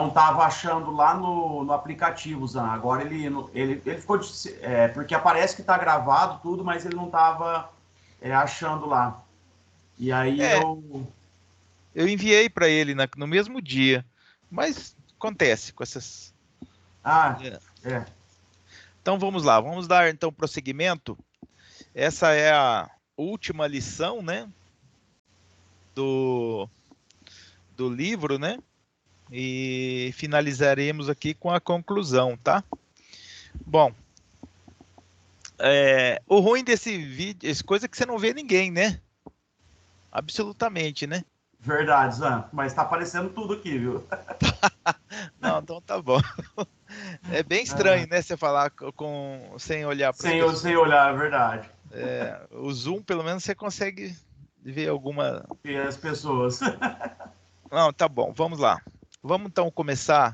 não estava achando lá no aplicativo, Zan. Agora ele ficou... porque aparece que está gravado tudo, mas ele não estava achando lá. E aí É, eu enviei para ele no mesmo dia, mas acontece com essas... Ah, É. é. Então vamos lá, vamos dar então prosseguimento. Essa é a última lição, né, do livro, né? E finalizaremos aqui com a conclusão, tá? Bom, o ruim desse vídeo, essa coisa é que você não vê ninguém, né? Absolutamente, né? Verdade, Zan. Mas tá aparecendo tudo aqui, viu? Não, então tá bom. É bem estranho, né? Você falar sem olhar para as Sem pessoas. olhar, é verdade. O Zoom, pelo menos, você consegue ver alguma... E as pessoas. Não, tá bom, vamos lá. Vamos então começar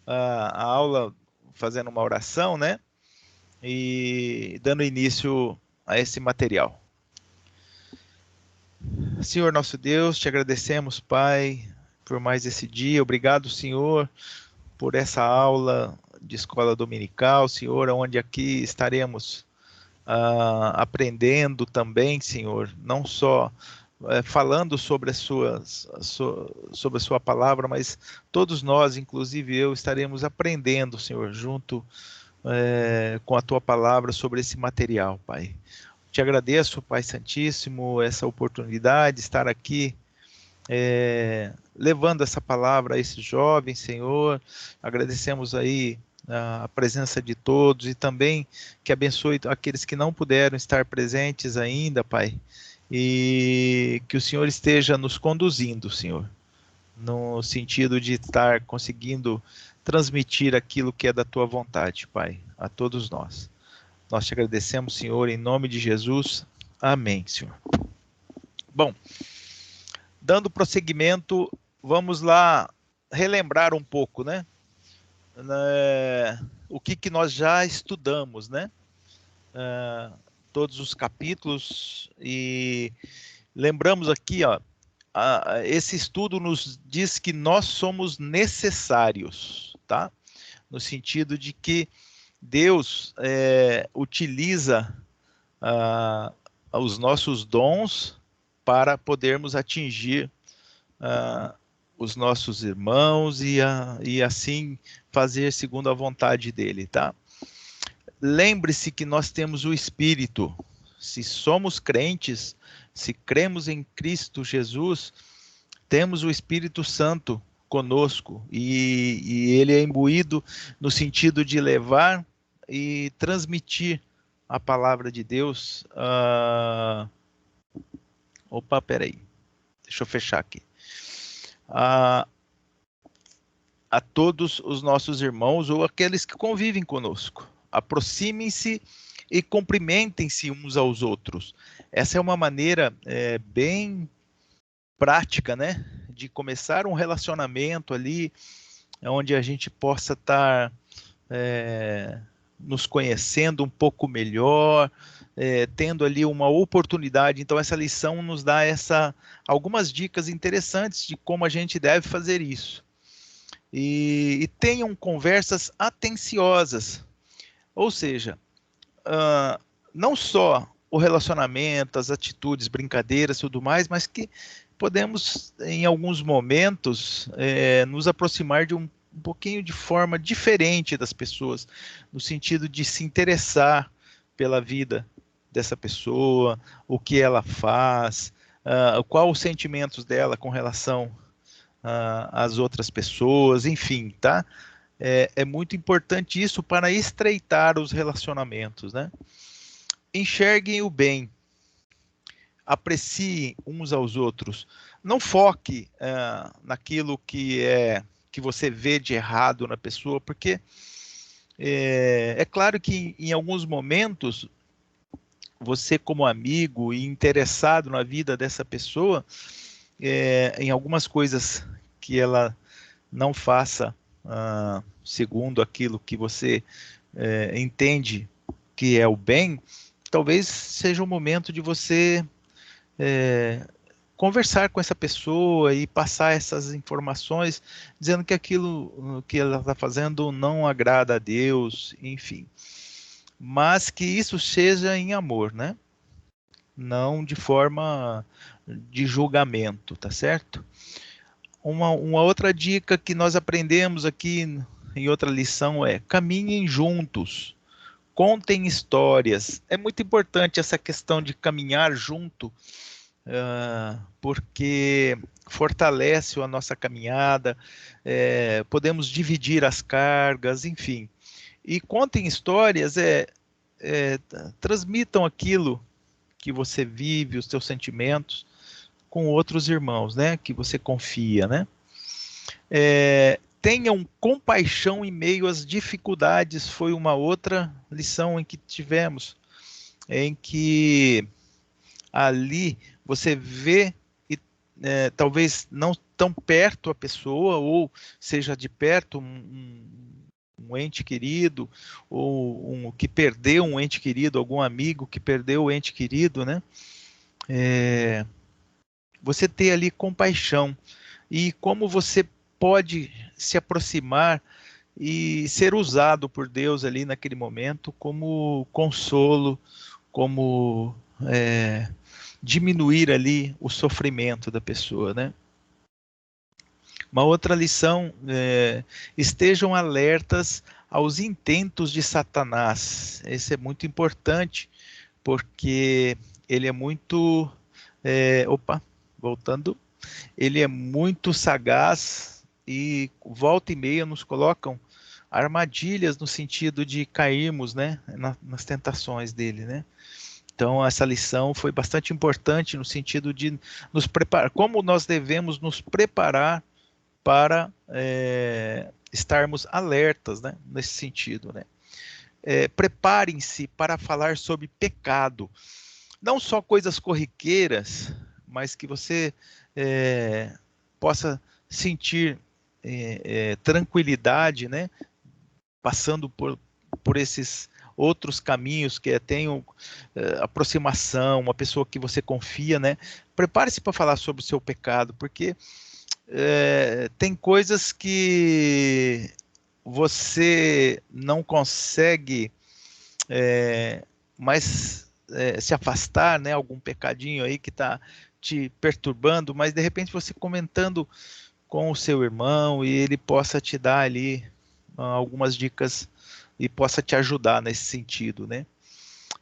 a aula fazendo uma oração, né? E dando início a esse material. Senhor nosso Deus, te agradecemos, Pai, por mais esse dia. Obrigado, Senhor, por essa aula de escola dominical, Senhor, onde aqui estaremos aprendendo também, Senhor, não só falando sobre sobre a sua palavra, mas todos nós, inclusive eu, estaremos aprendendo, Senhor, junto com a tua palavra sobre esse material, Pai. Te agradeço, Pai Santíssimo, essa oportunidade de estar aqui levando essa palavra a esses jovens, Senhor. Agradecemos aí a presença de todos e também que abençoe aqueles que não puderam estar presentes ainda, Pai, e que o Senhor esteja nos conduzindo, Senhor, no sentido de estar conseguindo transmitir aquilo que é da tua vontade, Pai, a todos nós. Nós te agradecemos, Senhor, em nome de Jesus. Amém, Senhor. Bom, dando prosseguimento, vamos lá relembrar um pouco, né? O que nós já estudamos, né? Todos os capítulos, e lembramos aqui, ó, esse estudo nos diz que nós somos necessários, tá? No sentido de que Deus utiliza os nossos dons para podermos atingir os nossos irmãos e assim fazer segundo a vontade dele, tá? Lembre-se que nós temos o Espírito. Se somos crentes, se cremos em Cristo Jesus, temos o Espírito Santo conosco e ele é imbuído no sentido de levar e transmitir a palavra de Deus. Opa, peraí. Deixa eu fechar aqui. A todos os nossos irmãos ou aqueles que convivem conosco. Aproximem-se e cumprimentem-se uns aos outros. Essa é uma maneira bem prática, né, de começar um relacionamento ali, onde a gente possa estar nos conhecendo um pouco melhor, tendo ali uma oportunidade. Então essa lição nos dá algumas dicas interessantes de como a gente deve fazer isso. E tenham conversas atenciosas, ou seja, não só o relacionamento, as atitudes, brincadeiras, tudo mais, mas que podemos, em alguns momentos, nos aproximar de um pouquinho de forma diferente das pessoas, no sentido de se interessar pela vida dessa pessoa, o que ela faz, qual os sentimentos dela com relação às outras pessoas, enfim, tá? É muito importante isso para estreitar os relacionamentos, né? Enxerguem o bem, apreciem uns aos outros, não foque naquilo que você vê de errado na pessoa, porque é claro que em alguns momentos você, como amigo e interessado na vida dessa pessoa, em algumas coisas que ela não faça segundo aquilo que você entende que é o bem, talvez seja o momento de você conversar com essa pessoa e passar essas informações, dizendo que aquilo que ela está fazendo não agrada a Deus, enfim. Mas que isso seja em amor, né? Não de forma de julgamento, tá certo? Uma outra dica que nós aprendemos aqui em outra lição é: caminhem juntos, contem histórias. É muito importante essa questão de caminhar junto, porque fortalece a nossa caminhada, podemos dividir as cargas, enfim. E contem histórias, transmitam aquilo que você vive, os seus sentimentos, com outros irmãos, né, que você confia, né? Tenham compaixão em meio às dificuldades, foi uma outra lição em que tivemos, em que ali você vê, talvez não tão perto a pessoa, ou seja de perto um ente querido, ou que perdeu um ente querido, algum amigo que perdeu o ente querido, né? Você ter ali compaixão, e como você pode se aproximar e ser usado por Deus ali naquele momento como consolo, como diminuir ali o sofrimento da pessoa, né? Uma outra lição, estejam alertas aos intentos de Satanás. Esse é muito importante, porque ele é muito... voltando, ele é muito sagaz e volta e meia nos colocam armadilhas no sentido de cairmos, né, nas tentações dele, né? Então essa lição foi bastante importante no sentido de nos preparar, como nós devemos nos preparar para estarmos alertas, né, nesse sentido, né? Preparem-se para falar sobre pecado, não só coisas corriqueiras, mas que você possa sentir tranquilidade, né? Passando por esses outros caminhos que tenham aproximação, uma pessoa que você confia, né? Prepare-se para falar sobre o seu pecado, porque tem coisas que você não consegue mais se afastar, né? Algum pecadinho aí que está te perturbando, mas de repente você comentando com o seu irmão e ele possa te dar ali algumas dicas e possa te ajudar nesse sentido, né?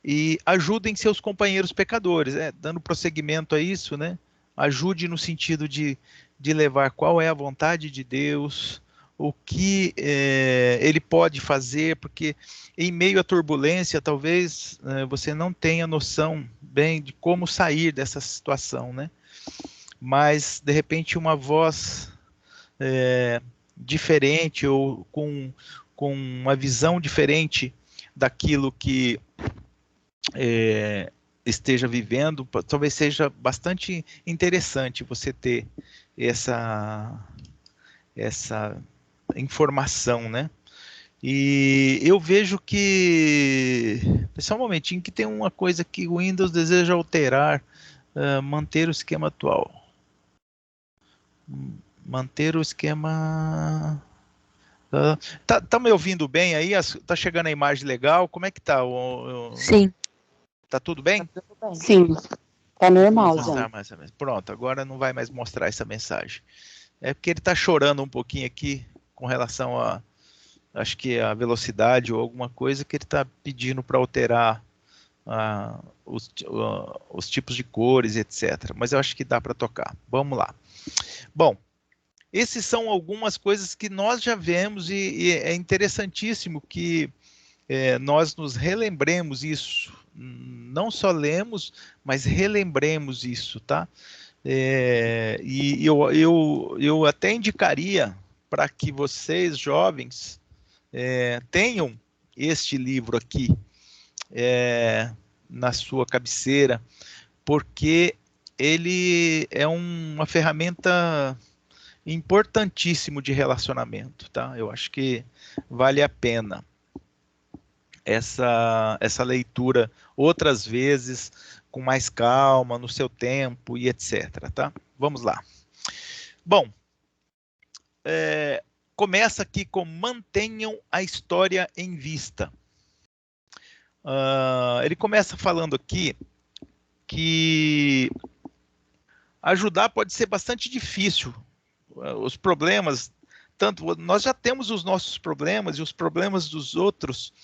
E ajudem seus companheiros pecadores, dando prosseguimento a isso, né? Ajude no sentido de levar qual é a vontade de Deus, o que ele pode fazer, porque em meio à turbulência, talvez você não tenha noção bem de como sair dessa situação, né? Mas, de repente, uma voz diferente ou com uma visão diferente daquilo que esteja vivendo, talvez seja bastante interessante você ter essa informação, né? E eu vejo que, só um momentinho, que tem uma coisa que o Windows deseja alterar, manter o esquema atual. Manter o esquema... Tá me ouvindo bem aí? Tá chegando a imagem legal? Como é que tá? Sim. Tá tudo bem? Sim, tá normal já. Pronto, agora não vai mais mostrar essa mensagem. É porque ele tá chorando um pouquinho aqui com relação a, acho que a velocidade ou alguma coisa que ele está pedindo para alterar os tipos de cores, etc. Mas eu acho que dá para tocar. Vamos lá. Bom, esses são algumas coisas que nós já vemos e é interessantíssimo que nós nos relembremos isso. Não só lemos, mas relembremos isso, tá? E eu até indicaria para que vocês, jovens, tenham este livro aqui na sua cabeceira, porque ele é uma ferramenta importantíssimo de relacionamento, tá? Eu acho que vale a pena essa leitura outras vezes, com mais calma, no seu tempo e etc. Tá? Vamos lá. Bom, começa aqui com mantenham a história em vista. Ele começa falando aqui que ajudar pode ser bastante difícil. Os problemas, nós já temos os nossos problemas e os problemas dos outros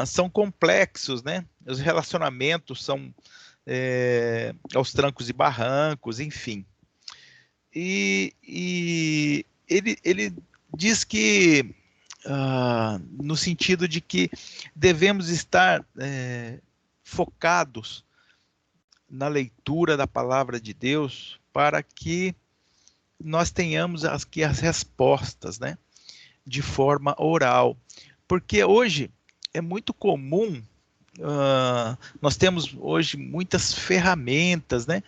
são complexos, né? Os relacionamentos são aos trancos e barrancos, enfim. E ele diz que, no sentido de que devemos estar focados na leitura da palavra de Deus para que nós tenhamos aqui as respostas, né, de forma oral. Porque hoje é muito comum, nós temos hoje muitas ferramentas, né,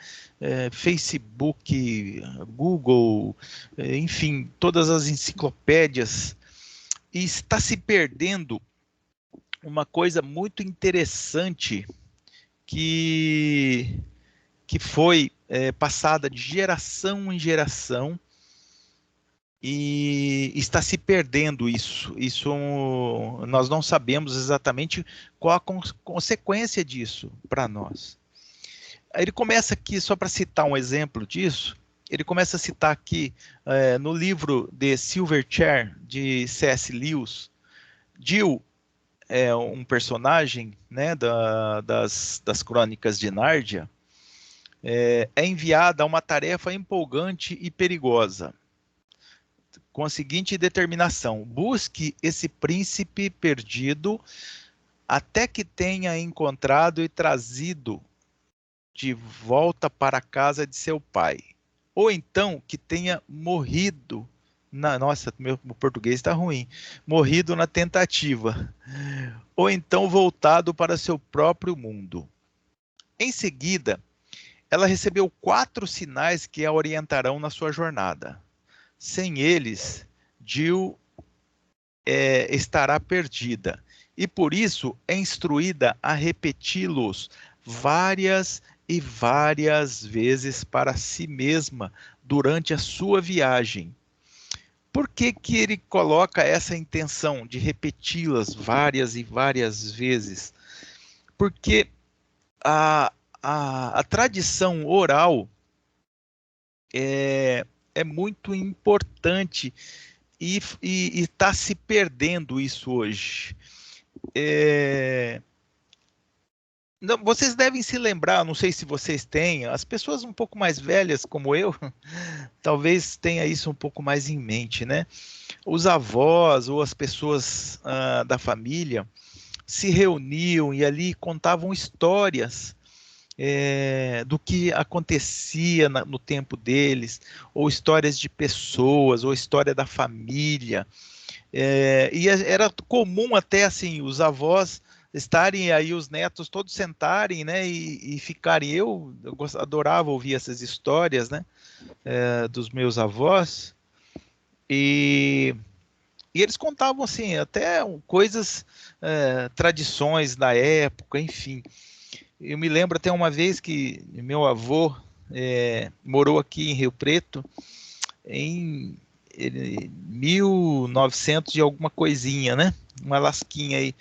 Facebook, Google, enfim, todas as enciclopédias, e está se perdendo uma coisa muito interessante que foi passada de geração em geração e está se perdendo isso. Isso nós não sabemos exatamente qual a consequência disso para nós. Ele começa aqui, só para citar um exemplo disso, ele começa a citar aqui no livro de Silverchair, de C.S. Lewis, Jill é um personagem, né, das Crônicas de Nárnia, é enviada a uma tarefa empolgante e perigosa, com a seguinte determinação: busque esse príncipe perdido até que tenha encontrado e trazido de volta para a casa de seu pai, ou então que tenha morrido nossa, meu português está ruim, morrido na tentativa, ou então voltado para seu próprio mundo. Em seguida, ela recebeu 4 sinais que a orientarão na sua jornada. Sem eles, Jill estará perdida, e por isso é instruída a repeti-los várias e várias vezes para si mesma durante a sua viagem. Por que ele coloca essa intenção de repeti-las várias e várias vezes? Porque a tradição oral é muito importante e está se perdendo isso hoje. Não, vocês devem se lembrar, não sei se vocês têm, as pessoas um pouco mais velhas como eu, talvez tenha isso um pouco mais em mente, né? Os avós ou as pessoas da família se reuniam e ali contavam histórias do que acontecia no tempo deles, ou histórias de pessoas, ou história da família. E era comum até assim, os avós estarem aí, os netos todos sentarem, né, e ficarem. Eu adorava ouvir essas histórias, né, dos meus avós, e eles contavam assim, até coisas, tradições da época, enfim. Eu me lembro até uma vez que meu avô morou aqui em Rio Preto em 1900 e alguma coisinha, né, uma lasquinha aí.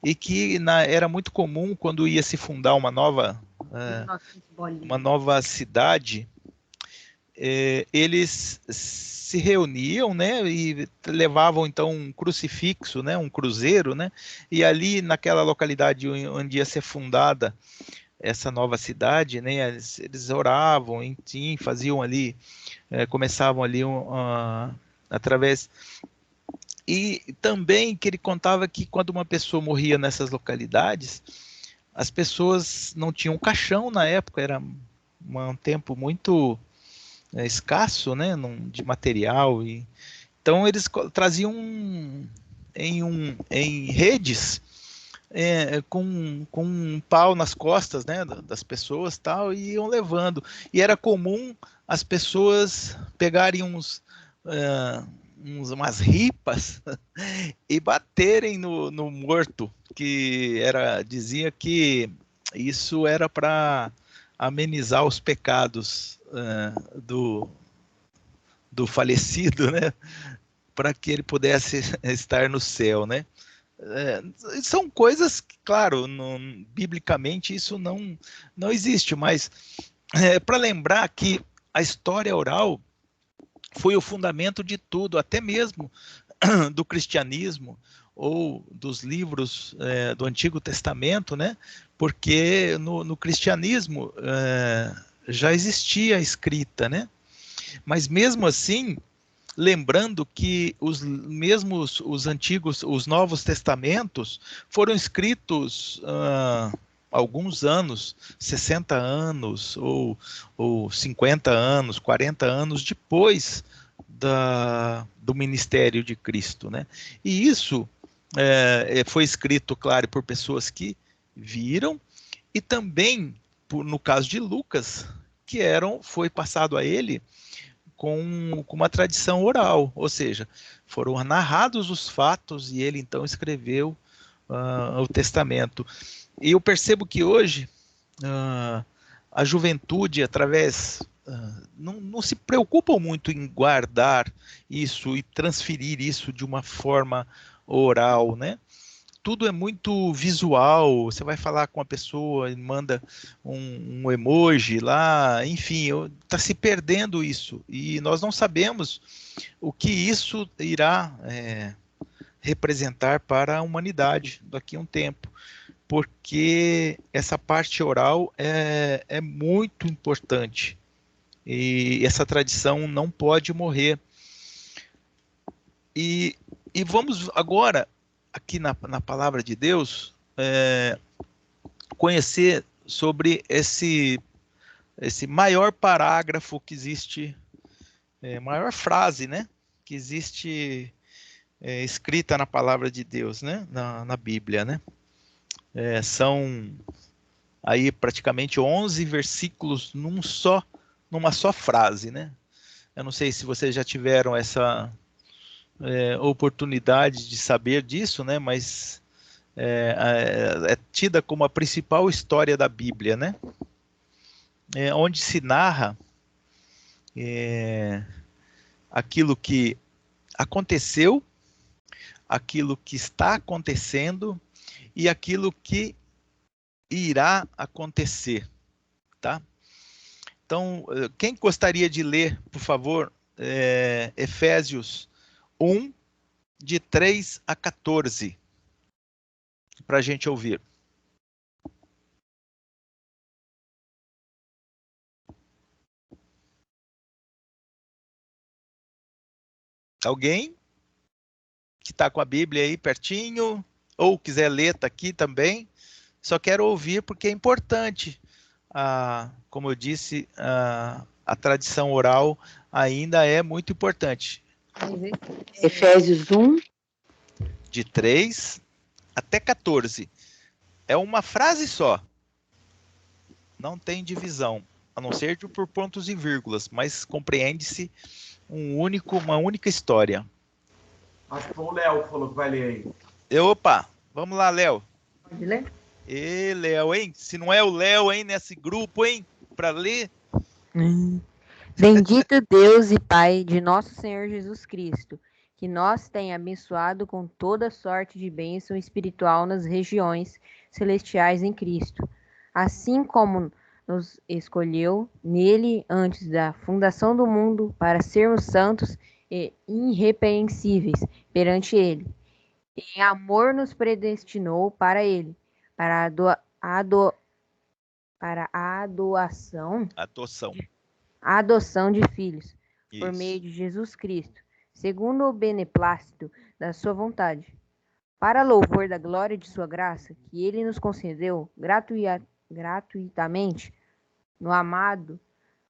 E que era muito comum quando ia se fundar uma nova cidade, eles se reuniam, né, e levavam então um crucifixo, né, um cruzeiro, né, e ali naquela localidade onde ia ser fundada essa nova cidade, né, eles oravam, enfim, faziam ali, começavam ali através. E também que ele contava que quando uma pessoa morria nessas localidades, as pessoas não tinham caixão na época, era um tempo muito escasso, né, de material. Então eles traziam em redes com um pau nas costas, né, das pessoas, tal, e iam levando. E era comum as pessoas pegarem umas ripas e baterem no morto, que dizia que isso era para amenizar os pecados do falecido, né? Para que ele pudesse estar no céu, né? São coisas que, claro, biblicamente isso não existe, mas para lembrar que a história oral foi o fundamento de tudo, até mesmo do cristianismo ou dos livros do Antigo Testamento, né? Porque no cristianismo já existia a escrita, né? Mas mesmo assim, lembrando que os antigos, os novos testamentos foram escritos alguns anos, 60 anos ou 50 anos, 40 anos depois do ministério de Cristo, né? E isso foi escrito, claro, por pessoas que viram e também, no caso de Lucas, que foi passado a ele com uma tradição oral, ou seja, foram narrados os fatos e ele então escreveu o testamento. E eu percebo que hoje a juventude, através, não se preocupam muito em guardar isso e transferir isso de uma forma oral, né? Tudo é muito visual, você vai falar com a pessoa e manda um emoji lá, enfim, está se perdendo isso. E nós não sabemos o que isso irá representar para a humanidade daqui a um tempo, porque essa parte oral é muito importante e essa tradição não pode morrer. E vamos agora, aqui na palavra de Deus, conhecer sobre esse maior parágrafo que existe, maior frase, né, que existe escrita na palavra de Deus, né, na Bíblia, né? São aí praticamente 11 versículos numa só frase, né? Eu não sei se vocês já tiveram essa oportunidade de saber disso, né? Mas é tida como a principal história da Bíblia, né? Onde se narra aquilo que aconteceu, aquilo que está acontecendo e aquilo que irá acontecer, tá? Então, quem gostaria de ler, por favor, Efésios 1, de 3 a 14, para a gente ouvir. Alguém que está com a Bíblia aí pertinho, ou quiser ler, está aqui também. Só quero ouvir porque é importante. Como eu disse, a tradição oral ainda é muito importante. Efésios 1. De 3 até 14. É uma frase só. Não tem divisão, a não ser por pontos e vírgulas, mas compreende-se uma única história. Acho que foi o Léo que falou que vai ler aí. Opa, vamos lá, Léo. Pode ler? Léo, hein? Se não é o Léo, hein, nesse grupo, hein, para ler. Bendito Deus e Pai de nosso Senhor Jesus Cristo, que nos tem abençoado com toda sorte de bênção espiritual nas regiões celestiais em Cristo, assim como nos escolheu nele antes da fundação do mundo para sermos santos e irrepreensíveis perante ele. Em amor nos predestinou para ele, para a adoção de filhos, por meio de Jesus Cristo, segundo o beneplácito da sua vontade, para louvor da glória de sua graça, que ele nos concedeu gratuitamente no amado,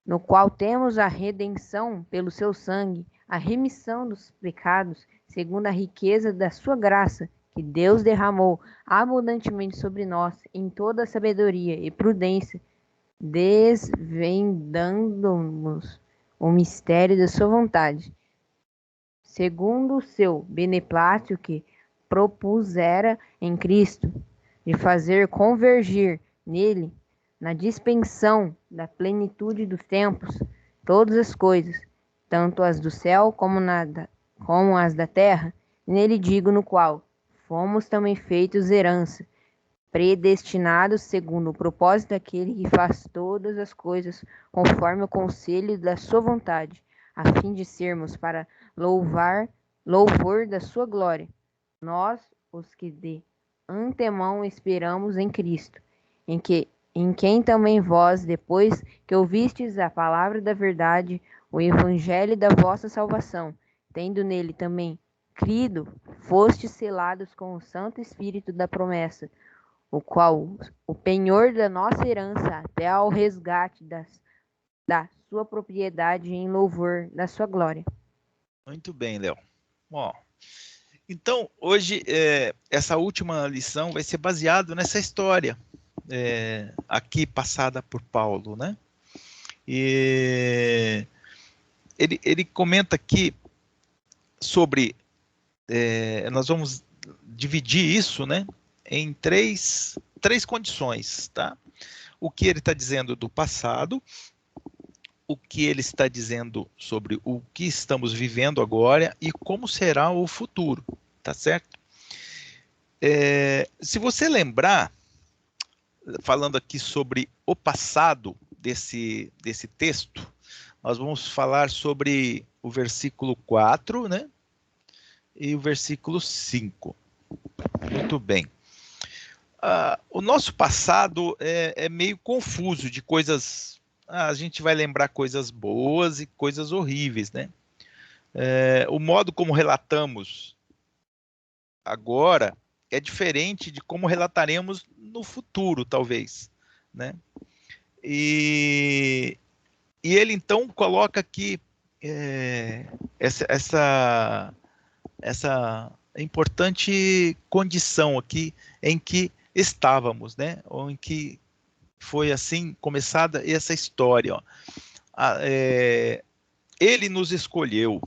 no qual temos a redenção pelo seu sangue, a remissão dos pecados, segundo a riqueza da sua graça, que Deus derramou abundantemente sobre nós em toda sabedoria e prudência, desvendando-nos o mistério da sua vontade, segundo o seu beneplácito que propusera em Cristo, de fazer convergir Nele, na dispensão da plenitude dos tempos, todas as coisas, tanto as do céu como as da terra, nele digo no qual fomos também feitos herança, predestinados segundo o propósito daquele que faz todas as coisas conforme o conselho da sua vontade, a fim de sermos para louvor da sua glória. Nós, os que de antemão esperamos em Cristo, em quem também vós, depois que ouvistes a palavra da verdade, o evangelho da vossa salvação, tendo nele também crido, fostes selados com o Santo Espírito da promessa, o qual o penhor da nossa herança até ao resgate da sua propriedade em louvor da sua glória. Muito bem, Léo. Ó, então, hoje, essa última lição vai ser baseada nessa história aqui passada por Paulo, né? E ele comenta aqui sobre, nós vamos dividir isso, né, em três condições, tá? O que ele está dizendo do passado, o que ele está dizendo sobre o que estamos vivendo agora e como será o futuro, tá certo? Se você lembrar, falando aqui sobre o passado desse texto, nós vamos falar sobre o versículo 4, né? E o versículo 5. Muito bem. O nosso passado é meio confuso de coisas... a gente vai lembrar coisas boas e coisas horríveis, né? O modo como relatamos agora é diferente de como relataremos no futuro, talvez, né? E ele, então, coloca aqui essa importante condição aqui em que estávamos, né? Ou em que foi assim começada essa história. Ó. Ele nos escolheu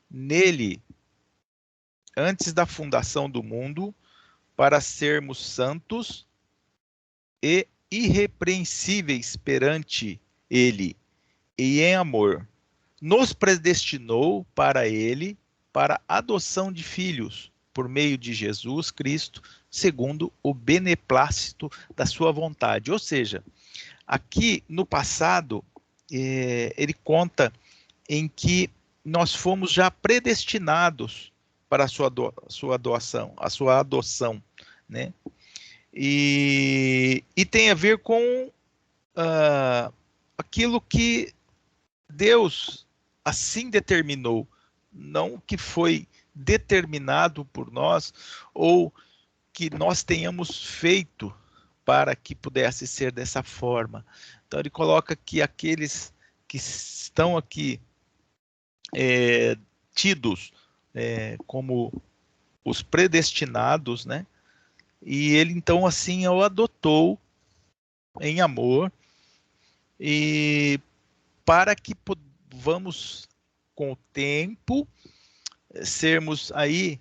nele, antes da fundação do mundo, para sermos santos e irrepreensíveis perante ele, e em amor. Nos predestinou para ele, para a adoção de filhos, por meio de Jesus Cristo, segundo o beneplácito da sua vontade. Ou seja, aqui no passado, ele conta em que nós fomos já predestinados para a sua adoção, né? E tem a ver com aquilo que Deus assim determinou, não que foi determinado por nós ou que nós tenhamos feito para que pudesse ser dessa forma. Então ele coloca que aqueles que estão aqui tidos como os predestinados, né? E ele então assim o adotou em amor e para que vamos com o tempo sermos aí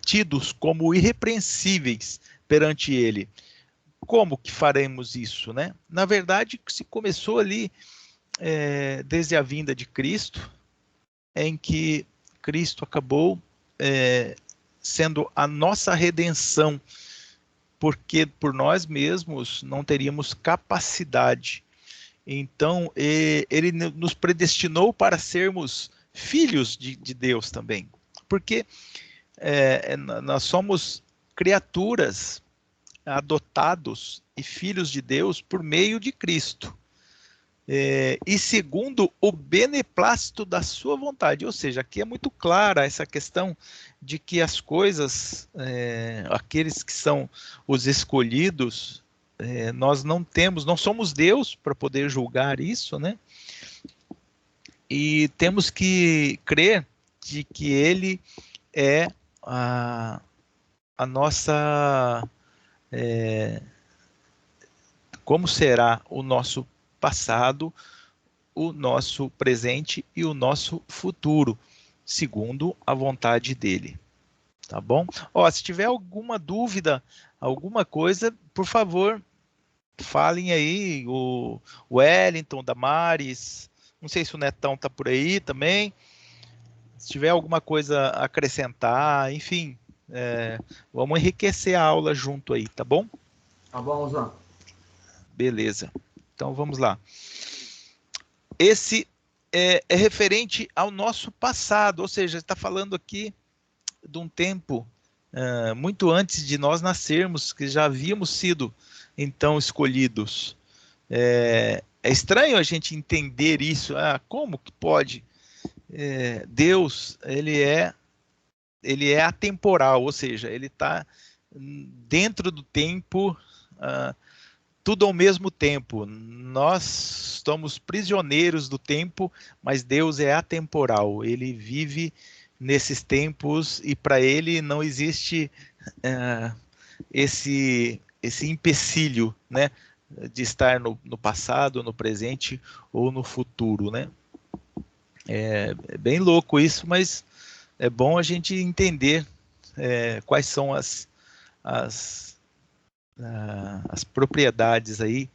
tidos como irrepreensíveis perante ele. Como que faremos isso, né? Na verdade, se começou ali desde a vinda de Cristo, em que Cristo acabou sendo a nossa redenção, porque por nós mesmos não teríamos capacidade. Então, ele nos predestinou para sermos filhos de Deus também, porque nós somos criaturas adotados e filhos de Deus por meio de Cristo, e segundo o beneplácito da sua vontade. Ou seja, aqui é muito clara essa questão de que as coisas, aqueles que são os escolhidos, nós não somos Deus para poder julgar isso, né? E temos que crer de que ele é a nossa... como será o nosso passado, o nosso presente e o nosso futuro, segundo a vontade dele. Tá bom? Se tiver alguma dúvida, alguma coisa, por favor, falem aí, o Wellington, Damares, não sei se o Netão está por aí também. Se tiver alguma coisa a acrescentar, enfim, vamos enriquecer a aula junto aí, tá bom? Tá bom, Zan. Beleza. Então vamos lá. Esse é referente ao nosso passado, ou seja, está falando aqui de um tempo muito antes de nós nascermos, que já havíamos sido então escolhidos. É estranho a gente entender isso. Como que pode? Deus, ele é atemporal, ou seja, ele está dentro do tempo, tudo ao mesmo tempo. Nós somos prisioneiros do tempo, mas Deus é atemporal. Ele vive nesses tempos e para ele não existe esse empecilho, né, de estar no passado, no presente ou no futuro, né? É bem louco isso, mas é bom a gente entender quais são as propriedades aí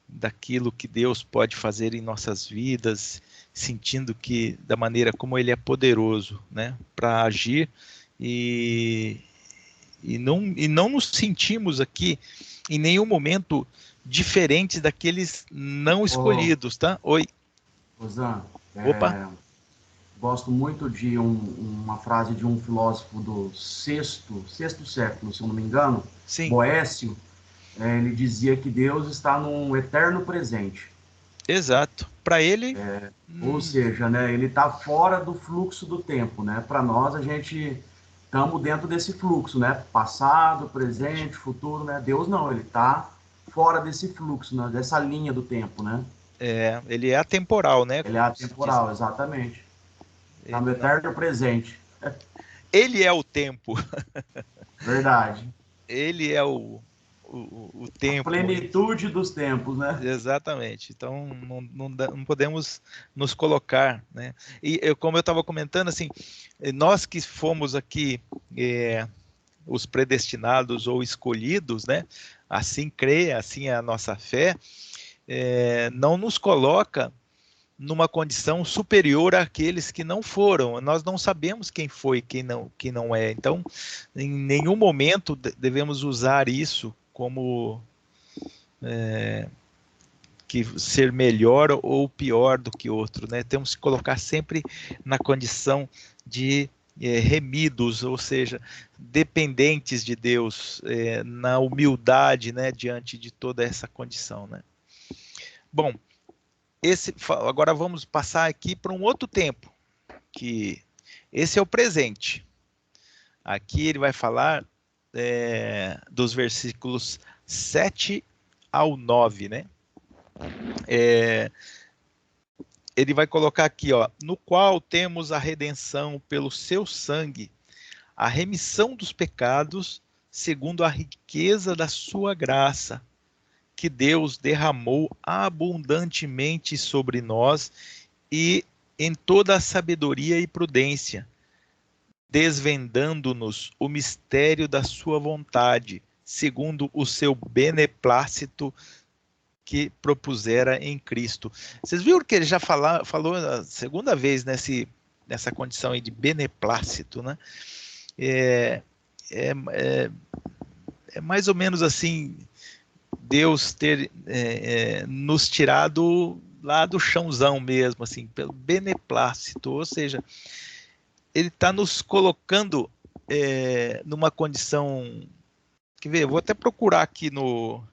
daquilo que Deus pode fazer em nossas vidas, sentindo que da maneira como Ele é poderoso, né, para agir e não nos sentimos aqui em nenhum momento diferentes daqueles não escolhidos, tá? Oi. Zan, Opa. Gosto muito de uma frase de um filósofo do sexto século, se eu não me engano, Sim. Boécio. Ele dizia que Deus está num eterno presente. Exato. Para ele... Ou seja, né, ele está fora do fluxo do tempo, né? Para nós, a gente estamos dentro desse fluxo, né? Passado, presente, futuro, né? Deus não, ele está fora desse fluxo, né? Dessa linha do tempo, né? Ele é atemporal, né? Ele é atemporal, exatamente. Está no eterno presente. Ele é o tempo. Verdade. Ele é o tempo. A plenitude dos tempos, né? Exatamente. Então, não podemos nos colocar, né? E como eu estava comentando, assim, nós que fomos aqui os predestinados ou escolhidos, né? Assim crê, assim é a nossa fé, não nos coloca numa condição superior àqueles que não foram. Nós não sabemos quem foi, quem não é. Então, em nenhum momento devemos usar isso como que ser melhor ou pior do que outro, né? Temos que colocar sempre na condição de remidos, ou seja, dependentes de Deus, na humildade, né, diante de toda essa condição, né? Bom, agora vamos passar aqui para um outro tempo, que esse é o presente. Aqui ele vai falar dos versículos 7 ao 9, né? Ele vai colocar aqui, ó, no qual temos a redenção pelo seu sangue, a remissão dos pecados, segundo a riqueza da sua graça, que Deus derramou abundantemente sobre nós e em toda a sabedoria e prudência, desvendando-nos o mistério da sua vontade, segundo o seu beneplácito que propusera em Cristo. Vocês viram que ele já falou a segunda vez nessa condição aí de beneplácito, né? É mais ou menos assim, Deus ter nos tirado lá do chãozão mesmo, assim, pelo beneplácito, ou seja, ele está nos colocando numa condição, quer ver, eu vou até procurar aqui no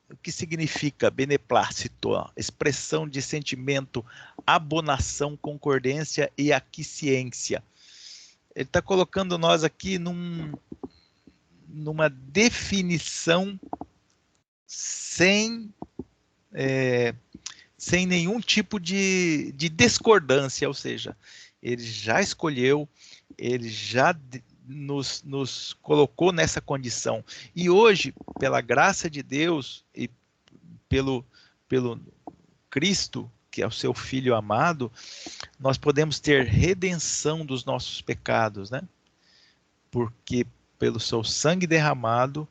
o que significa beneplácito, ó, expressão de sentimento, abonação, concordância e aquiescência. Ele está colocando nós aqui numa definição sem nenhum tipo de discordância, ou seja, ele já escolheu, ele já nos colocou nessa condição. E hoje, pela graça de Deus e pelo Cristo, que é o seu Filho amado, nós podemos ter redenção dos nossos pecados, né? Porque pelo seu sangue derramado,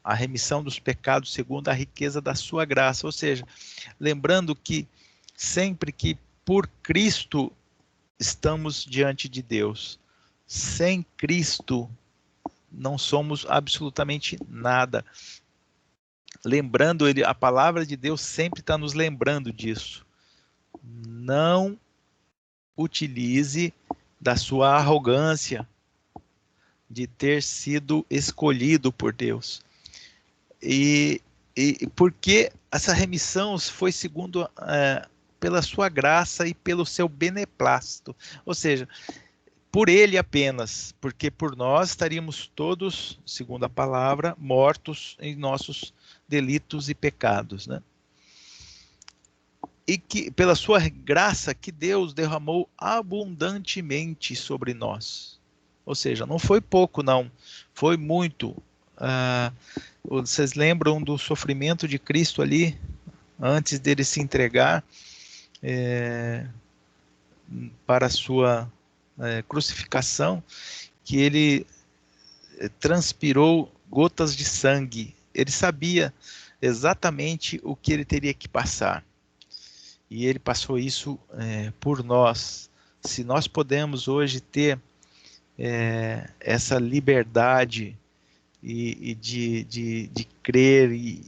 a remissão dos pecados segundo a riqueza da sua graça. Ou seja, lembrando que sempre que por Cristo estamos diante de Deus, sem Cristo não somos absolutamente nada. Lembrando, a palavra de Deus sempre está nos lembrando disso. Não utilize da sua arrogância de ter sido escolhido por Deus. E porque essa remissão foi segundo pela sua graça e pelo seu beneplácito. Ou seja, por ele apenas, porque por nós estaríamos todos, segundo a palavra, mortos em nossos delitos e pecados, né? E que pela sua graça que Deus derramou abundantemente sobre nós. Ou seja, não foi pouco, não, foi muito. Vocês lembram do sofrimento de Cristo ali, antes dele se entregar para a sua crucificação, que ele transpirou gotas de sangue. Ele sabia exatamente o que ele teria que passar. E ele passou isso por nós. Se nós podemos hoje ter essa liberdade e de crer, e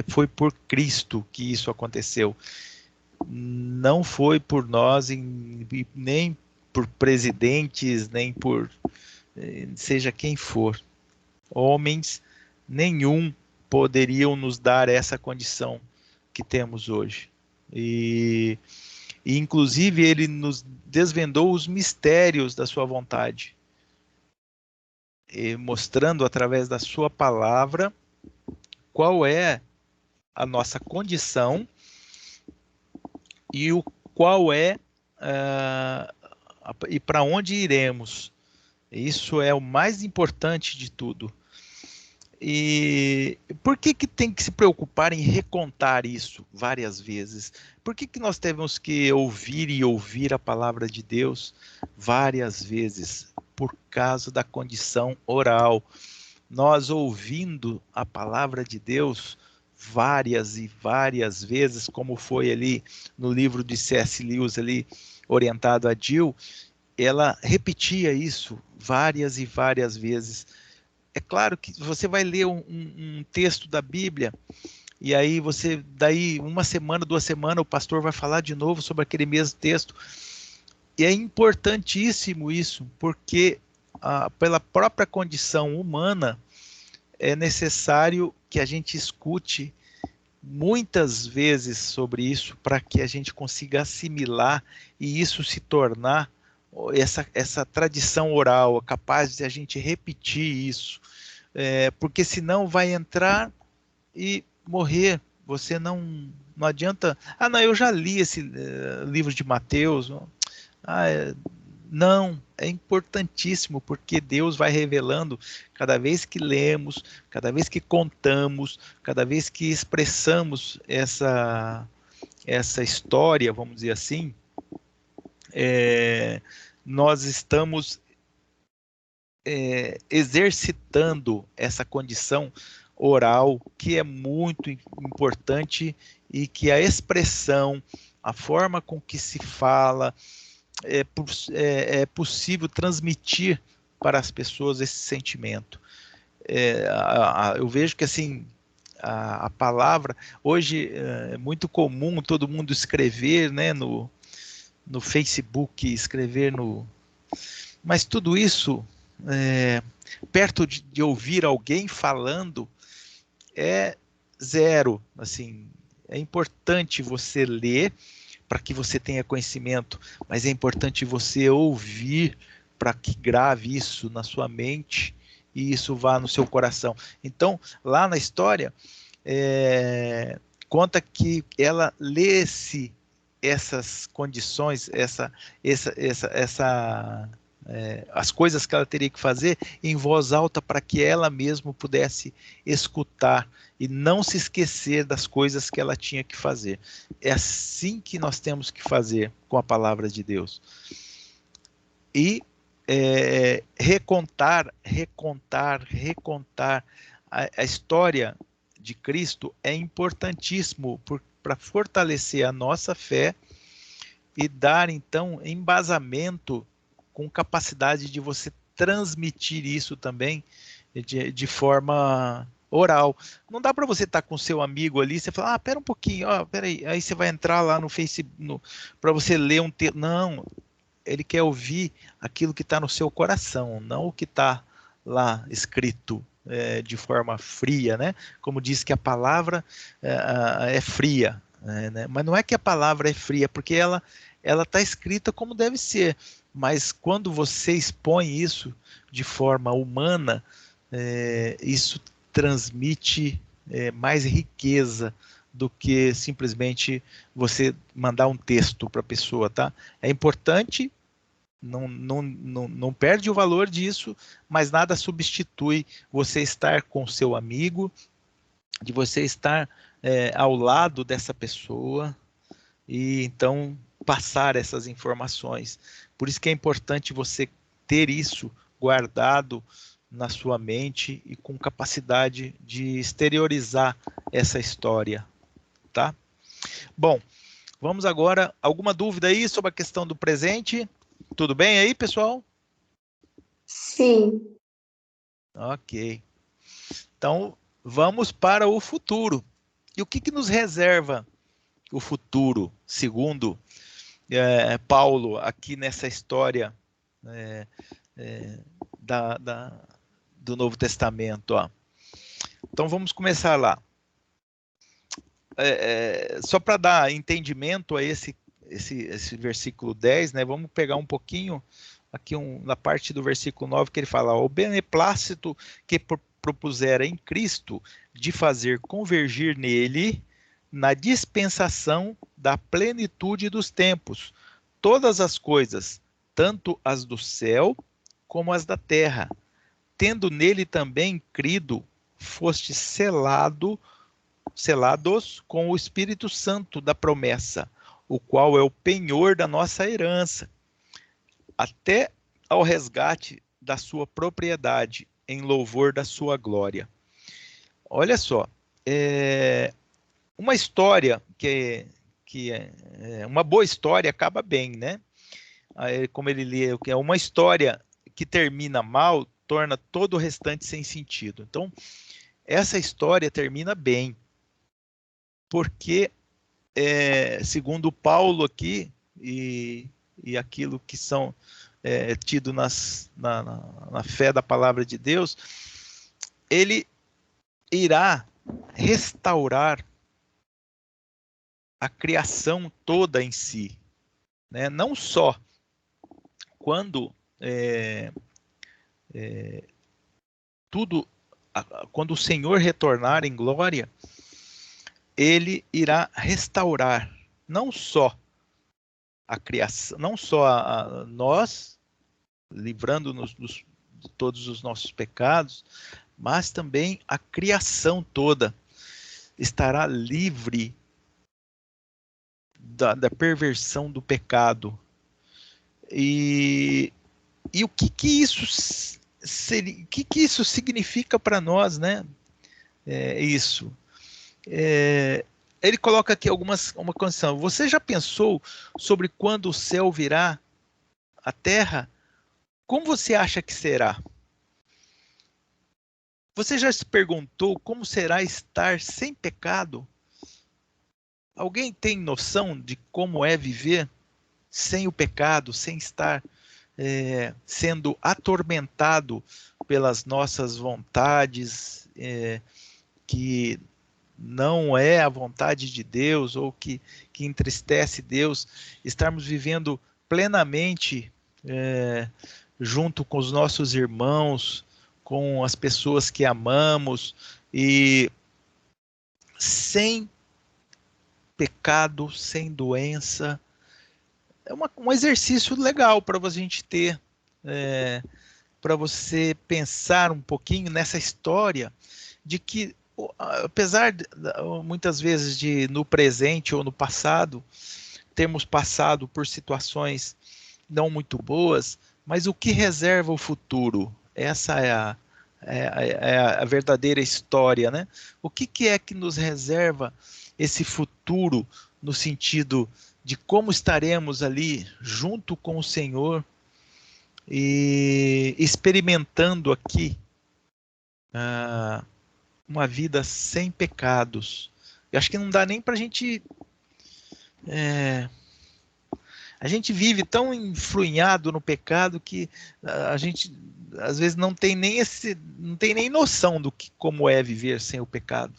foi por Cristo que isso aconteceu. Não foi por nós, nem por presidentes, nem por seja quem for. Homens nenhum poderiam nos dar essa condição que temos hoje. E inclusive ele nos desvendou os mistérios da sua vontade, mostrando através da sua palavra qual é a nossa condição e qual é e para onde iremos. Isso é o mais importante de tudo. E por que tem que se preocupar em recontar isso várias vezes? Por que nós temos que ouvir e ouvir a palavra de Deus várias vezes? Por causa da condição oral. Nós ouvindo a palavra de Deus várias e várias vezes, como foi ali no livro de C.S. Lewis, ali, orientado a Jill, ela repetia isso várias e várias vezes. É claro que você vai ler um texto da Bíblia, e aí daí uma semana, 2 semanas, o pastor vai falar de novo sobre aquele mesmo texto. E é importantíssimo isso, porque pela própria condição humana, é necessário que a gente escute muitas vezes sobre isso, para que a gente consiga assimilar e isso se tornar essa tradição oral, capaz de a gente repetir isso, porque senão vai entrar e morrer. Você não adianta, não, eu já li esse livro de Mateus, não, é importantíssimo, porque Deus vai revelando cada vez que lemos, cada vez que contamos, cada vez que expressamos essa história, vamos dizer assim, nós estamos exercitando essa condição oral, que é muito importante, e que a expressão, a forma com que se fala, é possível transmitir para as pessoas esse sentimento. Eu vejo que assim, a palavra, hoje é muito comum todo mundo escrever, né, no Facebook, escrever mas tudo isso, perto de ouvir alguém falando, é zero. Assim, é importante você ler para que você tenha conhecimento, mas é importante você ouvir para que grave isso na sua mente e isso vá no seu coração. Então, lá na história, conta que ela lesse essas condições, as coisas que ela teria que fazer em voz alta, para que ela mesma pudesse escutar e não se esquecer das coisas que ela tinha que fazer. É assim que nós temos que fazer com a palavra de Deus. E recontar a história de Cristo é importantíssimo para fortalecer a nossa fé e dar, então, embasamento com capacidade de você transmitir isso também de forma oral. Não dá para você estar com seu amigo ali, você fala, pera um pouquinho, pera aí você vai entrar lá no Facebook para você ler um texto. Não, ele quer ouvir aquilo que está no seu coração, não o que está lá escrito de forma fria, né? Como diz que a palavra é fria, né? Mas não é que a palavra é fria, porque ela está escrita como deve ser, mas quando você expõe isso de forma humana, isso transmite mais riqueza do que simplesmente você mandar um texto para a pessoa, tá? É importante, não perde o valor disso, mas nada substitui você estar com seu amigo, de você estar ao lado dessa pessoa e então passar essas informações. Por isso que é importante você ter isso guardado na sua mente e com capacidade de exteriorizar essa história, tá? Bom, vamos agora, alguma dúvida aí sobre a questão do presente? Tudo bem aí, pessoal? Sim. Ok. Então, vamos para o futuro. E o que nos reserva o futuro, segundo Paulo, aqui nessa história do Novo Testamento? Então, vamos começar lá. Só para dar entendimento a esse versículo 10, né? Vamos pegar um pouquinho aqui na parte do versículo 9, que ele fala: o beneplácito que propusera em Cristo de fazer convergir nele, na dispensação da plenitude dos tempos, todas as coisas, tanto as do céu como as da terra. Tendo nele também crido, foste selados com o Espírito Santo da promessa, o qual é o penhor da nossa herança, até ao resgate da sua propriedade, em louvor da sua glória. Olha só, uma história uma boa história acaba bem, né? Como ele lê, é uma história que termina mal, torna todo o restante sem sentido. Então, essa história termina bem, porque, segundo Paulo aqui, e aquilo que são tido na fé da palavra de Deus, ele irá restaurar a criação toda em si, né? Não só quando quando o Senhor retornar em glória, ele irá restaurar não só a criação, não só a nós, livrando-nos de todos os nossos pecados, mas também a criação toda estará livre da perversão do pecado. E o que isso seria, o que isso significa para nós, né? Isso. Ele coloca aqui uma condição. Você já pensou sobre quando o céu virá à terra? Como você acha que será? Você já se perguntou como será estar sem pecado? Alguém tem noção de como é viver sem o pecado, sem estar sendo atormentado pelas nossas vontades, que não é a vontade de Deus ou que entristece Deus, estarmos vivendo plenamente junto com os nossos irmãos, com as pessoas que amamos e sem pecado, sem doença. É um exercício legal para a gente ter, para você pensar um pouquinho nessa história de que, apesar de, muitas vezes de no presente ou no passado termos passado por situações não muito boas, Mas o que reserva o futuro? Essa é a verdadeira história, né? O que é que nos reserva esse futuro no sentido de como estaremos ali junto com o Senhor e experimentando aqui uma vida sem pecados. Eu acho que não dá nem para a gente vive tão enfruinhado no pecado que a gente às vezes não tem nem noção do que como é viver sem o pecado.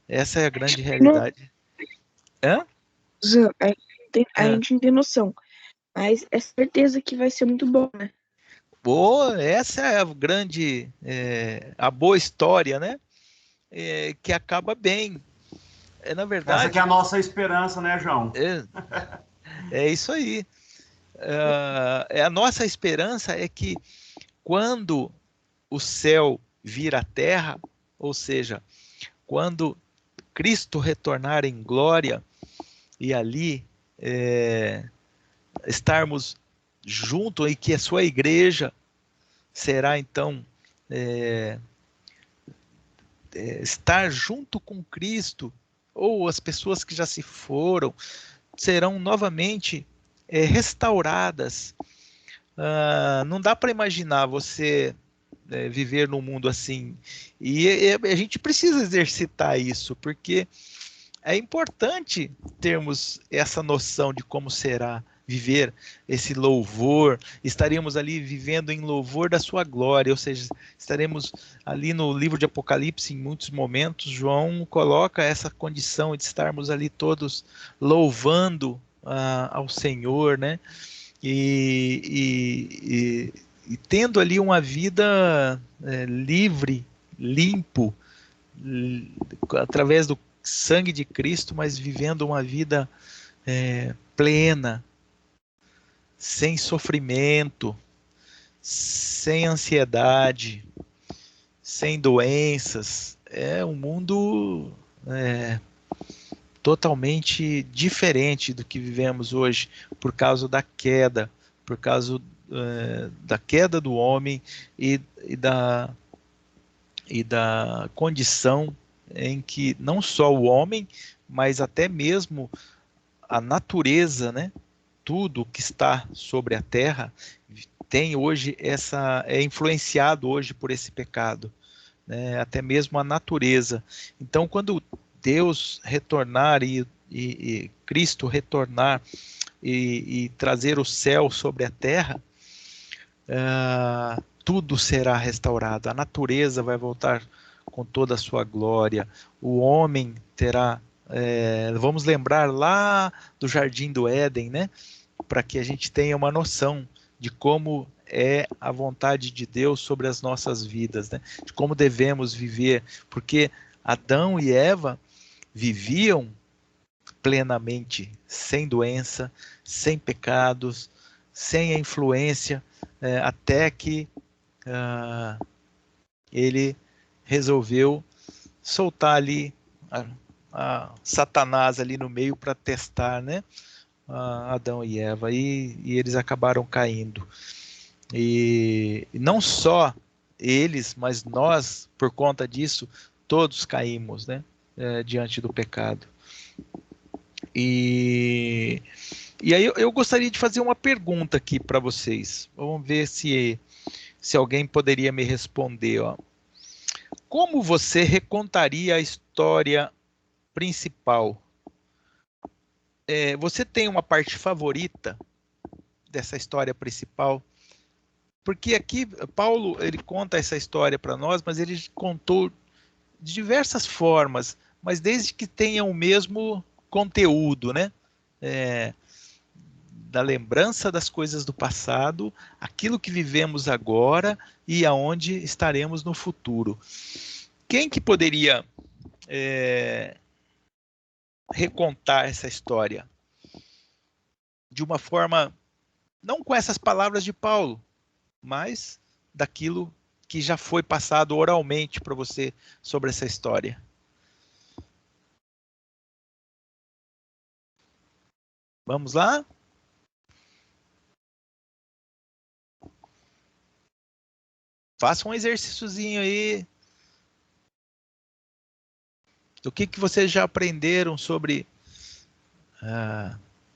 Essa é a grande realidade. Hã? A gente não tem noção, mas é certeza que vai ser muito bom, né? Boa, essa é a grande, a boa história, né? Que acaba bem. Na verdade. Essa que é a nossa esperança, né, João? É isso aí. A nossa esperança é que quando o céu vir à terra, ou seja, quando Cristo retornar em glória e ali estarmos juntos e que a sua igreja será então estar junto com Cristo, ou as pessoas que já se foram serão novamente restauradas. Não dá para imaginar você viver num mundo assim. E a gente precisa exercitar isso, porque é importante termos essa noção de como será viver esse louvor. Estaríamos ali vivendo em louvor da sua glória, ou seja, estaremos ali no livro de Apocalipse, em muitos momentos, João coloca essa condição de estarmos ali todos louvando ao Senhor, né? E tendo ali uma vida livre, limpo, através do sangue de Cristo, mas vivendo uma vida plena, sem sofrimento, sem ansiedade, sem doenças. É um mundo totalmente diferente do que vivemos hoje por causa da queda, por causa da queda do homem e da condição em que não só o homem, mas até mesmo a natureza, né? Tudo que está sobre a terra tem hoje é influenciado hoje por esse pecado, né? Até mesmo a natureza. Então, quando Deus retornar e Cristo retornar e trazer o céu sobre a terra, tudo será restaurado. A natureza vai voltar com toda a sua glória. O homem terá. Vamos lembrar lá do Jardim do Éden, né? Para que a gente tenha uma noção de como é a vontade de Deus sobre as nossas vidas, né? De como devemos viver, porque Adão e Eva viviam plenamente, sem doença, sem pecados, sem a influência, até que ele resolveu soltar ali a Satanás ali no meio para testar, né? Adão e Eva, e eles acabaram caindo. E não só eles, mas nós, por conta disso, todos caímos, né? Diante do pecado. E aí eu gostaria de fazer uma pergunta aqui para vocês. Vamos ver se alguém poderia me responder. Ó. Como você recontaria a história principal? Você tem uma parte favorita dessa história principal? Porque aqui Paulo ele conta essa história para nós, mas ele contou de diversas formas, mas desde que tenha o mesmo conteúdo, né? Da lembrança das coisas do passado, aquilo que vivemos agora e aonde estaremos no futuro. Quem que poderia recontar essa história de uma forma, não com essas palavras de Paulo, mas daquilo que já foi passado oralmente para você sobre essa história? Vamos lá? Faça um exercíciozinho aí. O que vocês já aprenderam sobre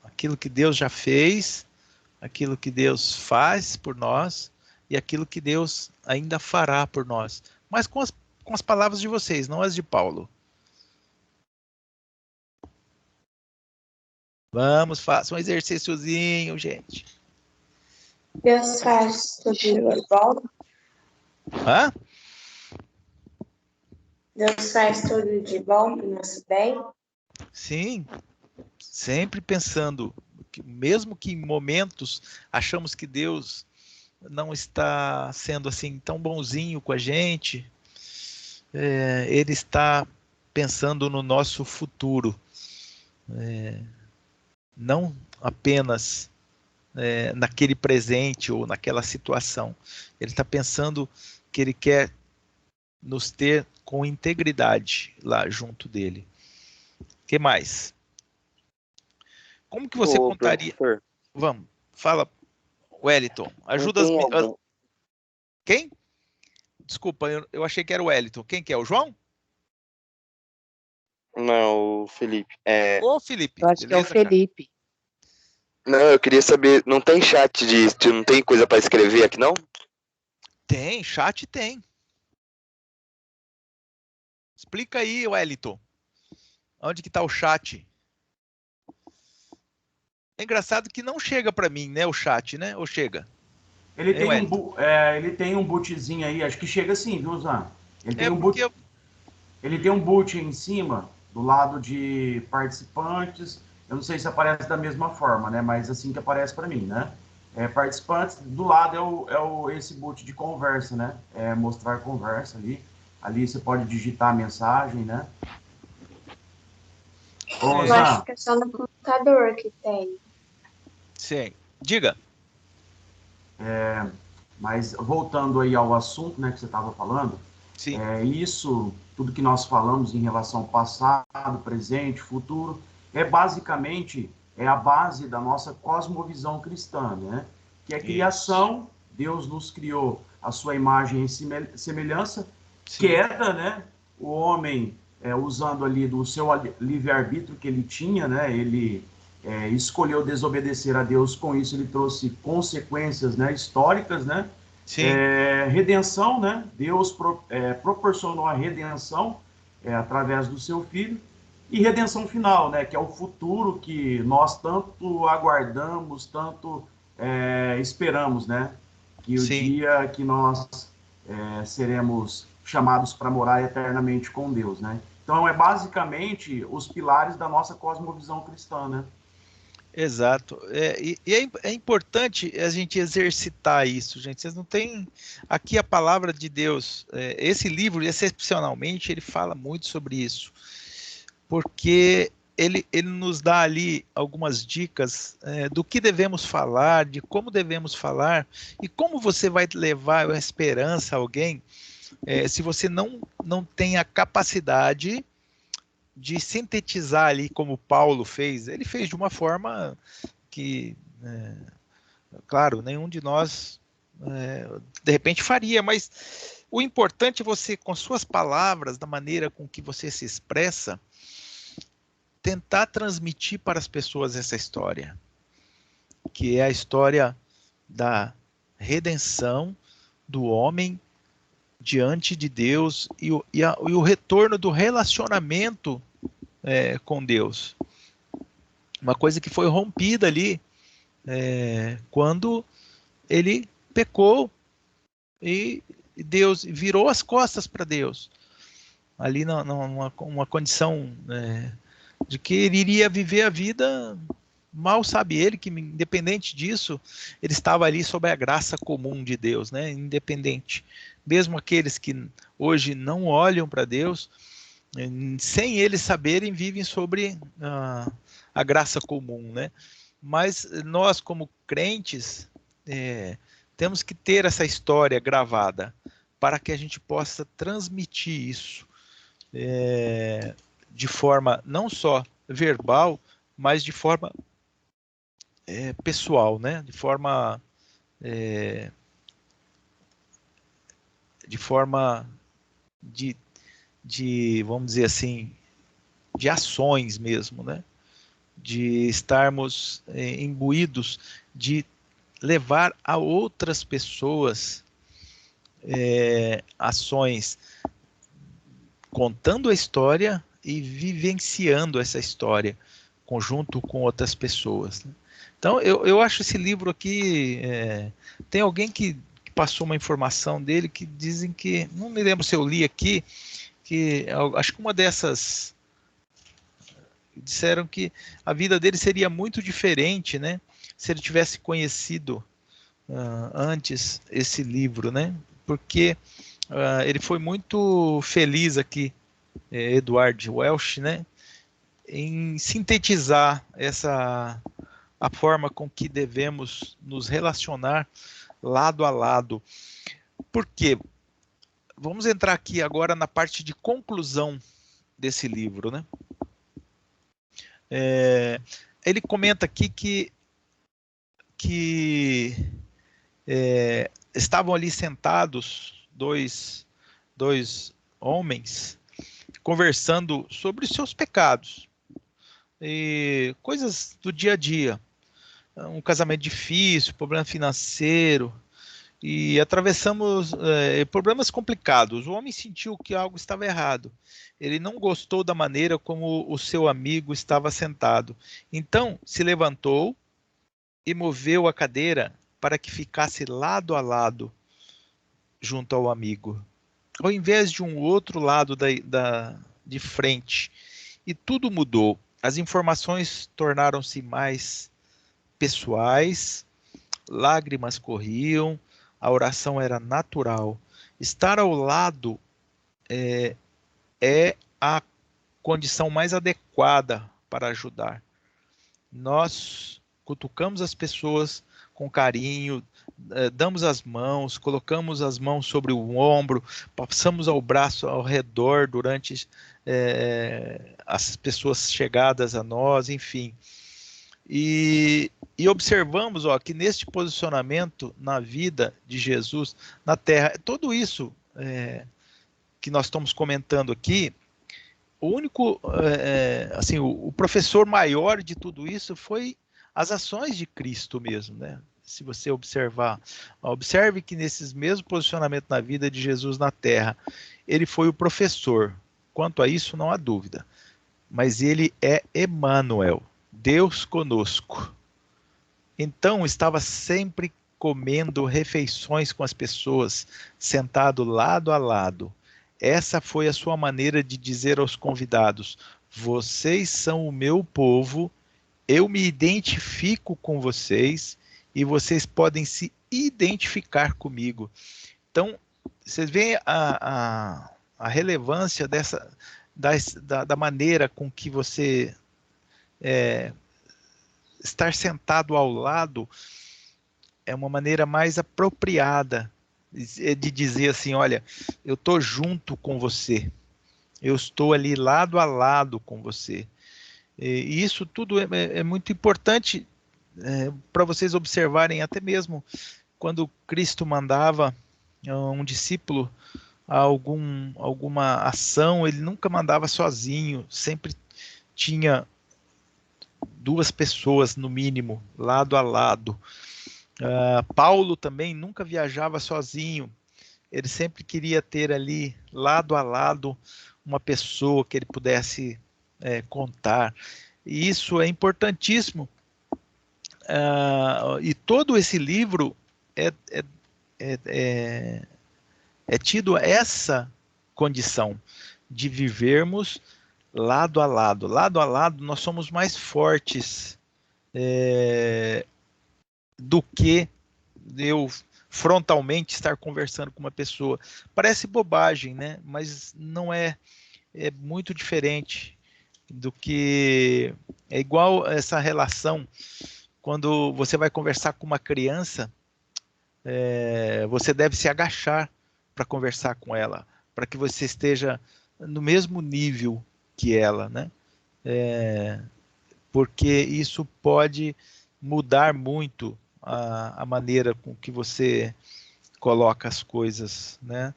aquilo que Deus já fez, aquilo que Deus faz por nós e aquilo que Deus ainda fará por nós. Mas com as palavras de vocês, não as de Paulo. Vamos, faça um exercíciozinho, gente. Deus faz tudo de bom. Hã? Deus faz tudo de bom para o nosso bem. Sim, sempre pensando que mesmo que em momentos achamos que Deus não está sendo assim tão bonzinho com a gente, Ele está pensando no nosso futuro, não apenas naquele presente ou naquela situação. Ele está pensando que Ele quer nos ter com integridade lá junto dele. O que mais? Como que você contaria? Professor, Vamos, fala, Wellington. Ajuda não tem algum... Quem? Desculpa, eu achei que era o Wellington. Quem que é? O João? Não, o Felipe. Ô, Felipe. Eu acho que é o Beleza, cara? Felipe. Não, eu queria saber, não tem chat não tem coisa para escrever aqui, não? Tem, chat tem. Explica aí, Wellington. Onde que tá o chat? É engraçado que não chega para mim, né, o chat, né? Ou chega? Ele tem um bootzinho aí, acho que chega assim, viu, Zan? Ele tem um boot em cima, do lado de participantes. Eu não sei se aparece da mesma forma, né? Mas assim que aparece para mim, né? Participantes, do lado esse boot de conversa, né? Mostrar conversa ali. Ali você pode digitar a mensagem, né? Eu acho que é só no computador que tem. Sim. Diga. Mas voltando aí ao assunto, né, que você estava falando, Sim. Isso, tudo que nós falamos em relação ao passado, presente, futuro, basicamente a base da nossa cosmovisão cristã, né? Que é criação, Deus nos criou a sua imagem e semelhança, Sim. queda, né? O homem, usando ali do seu livre-arbítrio que ele tinha, né? Ele escolheu desobedecer a Deus, com isso ele trouxe consequências, né, históricas, né? Sim. Redenção, né? Deus proporcionou a redenção através do seu Filho, e redenção final, né? Que é o futuro que nós tanto aguardamos, tanto esperamos, né? Que o dia que nós seremos chamados para morar eternamente com Deus, né? Então, basicamente os pilares da nossa cosmovisão cristã, né? Exato. É importante a gente exercitar isso, gente. Vocês não têm... Aqui a palavra de Deus, esse livro, excepcionalmente, ele fala muito sobre isso. Porque ele nos dá ali algumas dicas do que devemos falar, de como devemos falar, e como você vai levar a esperança a alguém se você não tem a capacidade de sintetizar ali como Paulo fez. Ele fez de uma forma que, claro, nenhum de nós de repente faria, mas o importante é você, com suas palavras, da maneira com que você se expressa, tentar transmitir para as pessoas essa história, que é a história da redenção do homem diante de Deus e o retorno do relacionamento com Deus. Uma coisa que foi rompida ali quando ele pecou e Deus virou as costas para Deus. Ali numa condição de que ele iria viver a vida, mal sabe ele que, independente disso, ele estava ali sob a graça comum de Deus, né? Independente. Mesmo aqueles que hoje não olham para Deus, sem eles saberem, vivem sobre a graça comum, né? Mas nós, como crentes, temos que ter essa história gravada para que a gente possa transmitir isso de forma não só verbal, mas de forma pessoal, né? De forma de forma vamos dizer assim, de ações mesmo, né? De estarmos imbuídos de levar a outras pessoas ações contando a história e vivenciando essa história conjunto com outras pessoas, né? Então, eu acho esse livro aqui... tem alguém que passou uma informação dele que dizem que... Não me lembro se eu li aqui, que acho que uma dessas... Disseram que a vida dele seria muito diferente, né? Se ele tivesse conhecido antes esse livro, né? Porque ele foi muito feliz aqui, Edward Welsh, né? Em sintetizar a forma com que devemos nos relacionar lado a lado. Por quê? Vamos entrar aqui agora na parte de conclusão desse livro, né? Ele comenta aqui que estavam ali sentados dois homens conversando sobre os seus pecados e coisas do dia a dia, um casamento difícil, problema financeiro, e atravessamos problemas complicados. O homem sentiu que algo estava errado. Ele não gostou da maneira como o seu amigo estava sentado. Então, se levantou e moveu a cadeira para que ficasse lado a lado junto ao amigo, ao invés de um outro lado de frente. E tudo mudou. As informações tornaram-se mais pessoais, lágrimas corriam, a oração era natural. Estar ao lado é a condição mais adequada para ajudar. Nós cutucamos as pessoas com carinho, damos as mãos, colocamos as mãos sobre o ombro, passamos o braço ao redor durante as pessoas chegadas a nós, enfim. E observamos que neste posicionamento na vida de Jesus na terra, tudo isso que nós estamos comentando aqui, o único, assim, o professor maior de tudo isso foi as ações de Cristo mesmo, né? Se você observe que nesses mesmos posicionamentos na vida de Jesus na terra, ele foi o professor. Quanto a isso, não há dúvida. Mas ele é Emmanuel, Deus conosco. Então, estava sempre comendo refeições com as pessoas, sentado lado a lado. Essa foi a sua maneira de dizer aos convidados: vocês são o meu povo, eu me identifico com vocês e vocês podem se identificar comigo. Então, vocês veem a relevância da maneira com que você estar sentado ao lado é uma maneira mais apropriada de dizer assim: olha, eu estou junto com você, eu estou ali lado a lado com você. E isso tudo é muito importante para vocês observarem, até mesmo quando Cristo mandava um discípulo a alguma ação, ele nunca mandava sozinho, sempre tinha duas pessoas no mínimo, lado a lado. Paulo também nunca viajava sozinho, ele sempre queria ter ali, lado a lado, uma pessoa que ele pudesse contar. E isso é importantíssimo. E todo esse livro é tido essa condição de vivermos lado a lado. Lado a lado, nós somos mais fortes do que eu frontalmente estar conversando com uma pessoa. Parece bobagem, né? Mas não é muito diferente do que... É igual essa relação quando você vai conversar com uma criança, você deve se agachar para conversar com ela, para que você esteja no mesmo nível que ela, né? Porque isso pode mudar muito a maneira com que você coloca as coisas, né?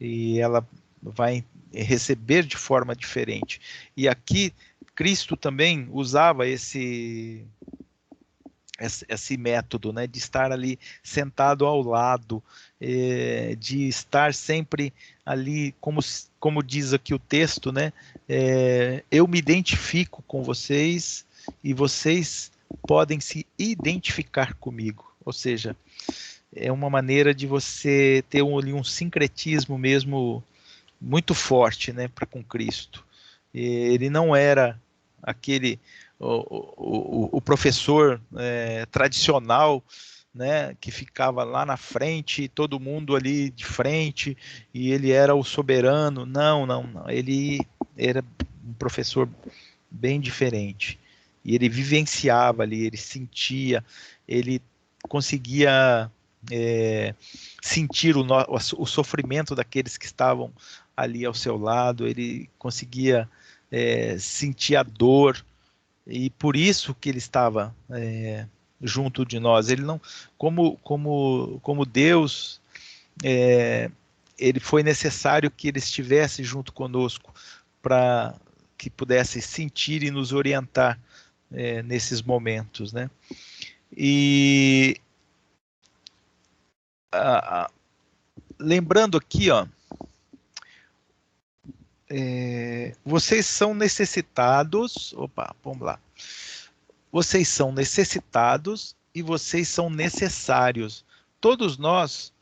e ela vai receber de forma diferente. E aqui, Cristo também usava esse método, né, de estar ali sentado ao lado, de estar sempre ali, como diz aqui o texto, né, eu me identifico com vocês e vocês podem se identificar comigo. Ou seja, é uma maneira de você ter um sincretismo mesmo muito forte, né, para com Cristo. Ele não era aquele o professor tradicional, né, que ficava lá na frente, todo mundo ali de frente, e ele era o soberano. Não. Ele era um professor bem diferente. E ele vivenciava ali, ele sentia, ele conseguia sentir o sofrimento daqueles que estavam ali ao seu lado, ele conseguia sentir a dor, e por isso que ele estava junto de nós. Ele não, como Deus, ele foi necessário que ele estivesse junto conosco para que pudesse sentir e nos orientar nesses momentos, né? E lembrando aqui, ó, vocês são necessitados, vamos lá. Vocês são necessitados e vocês são necessários. Todos nós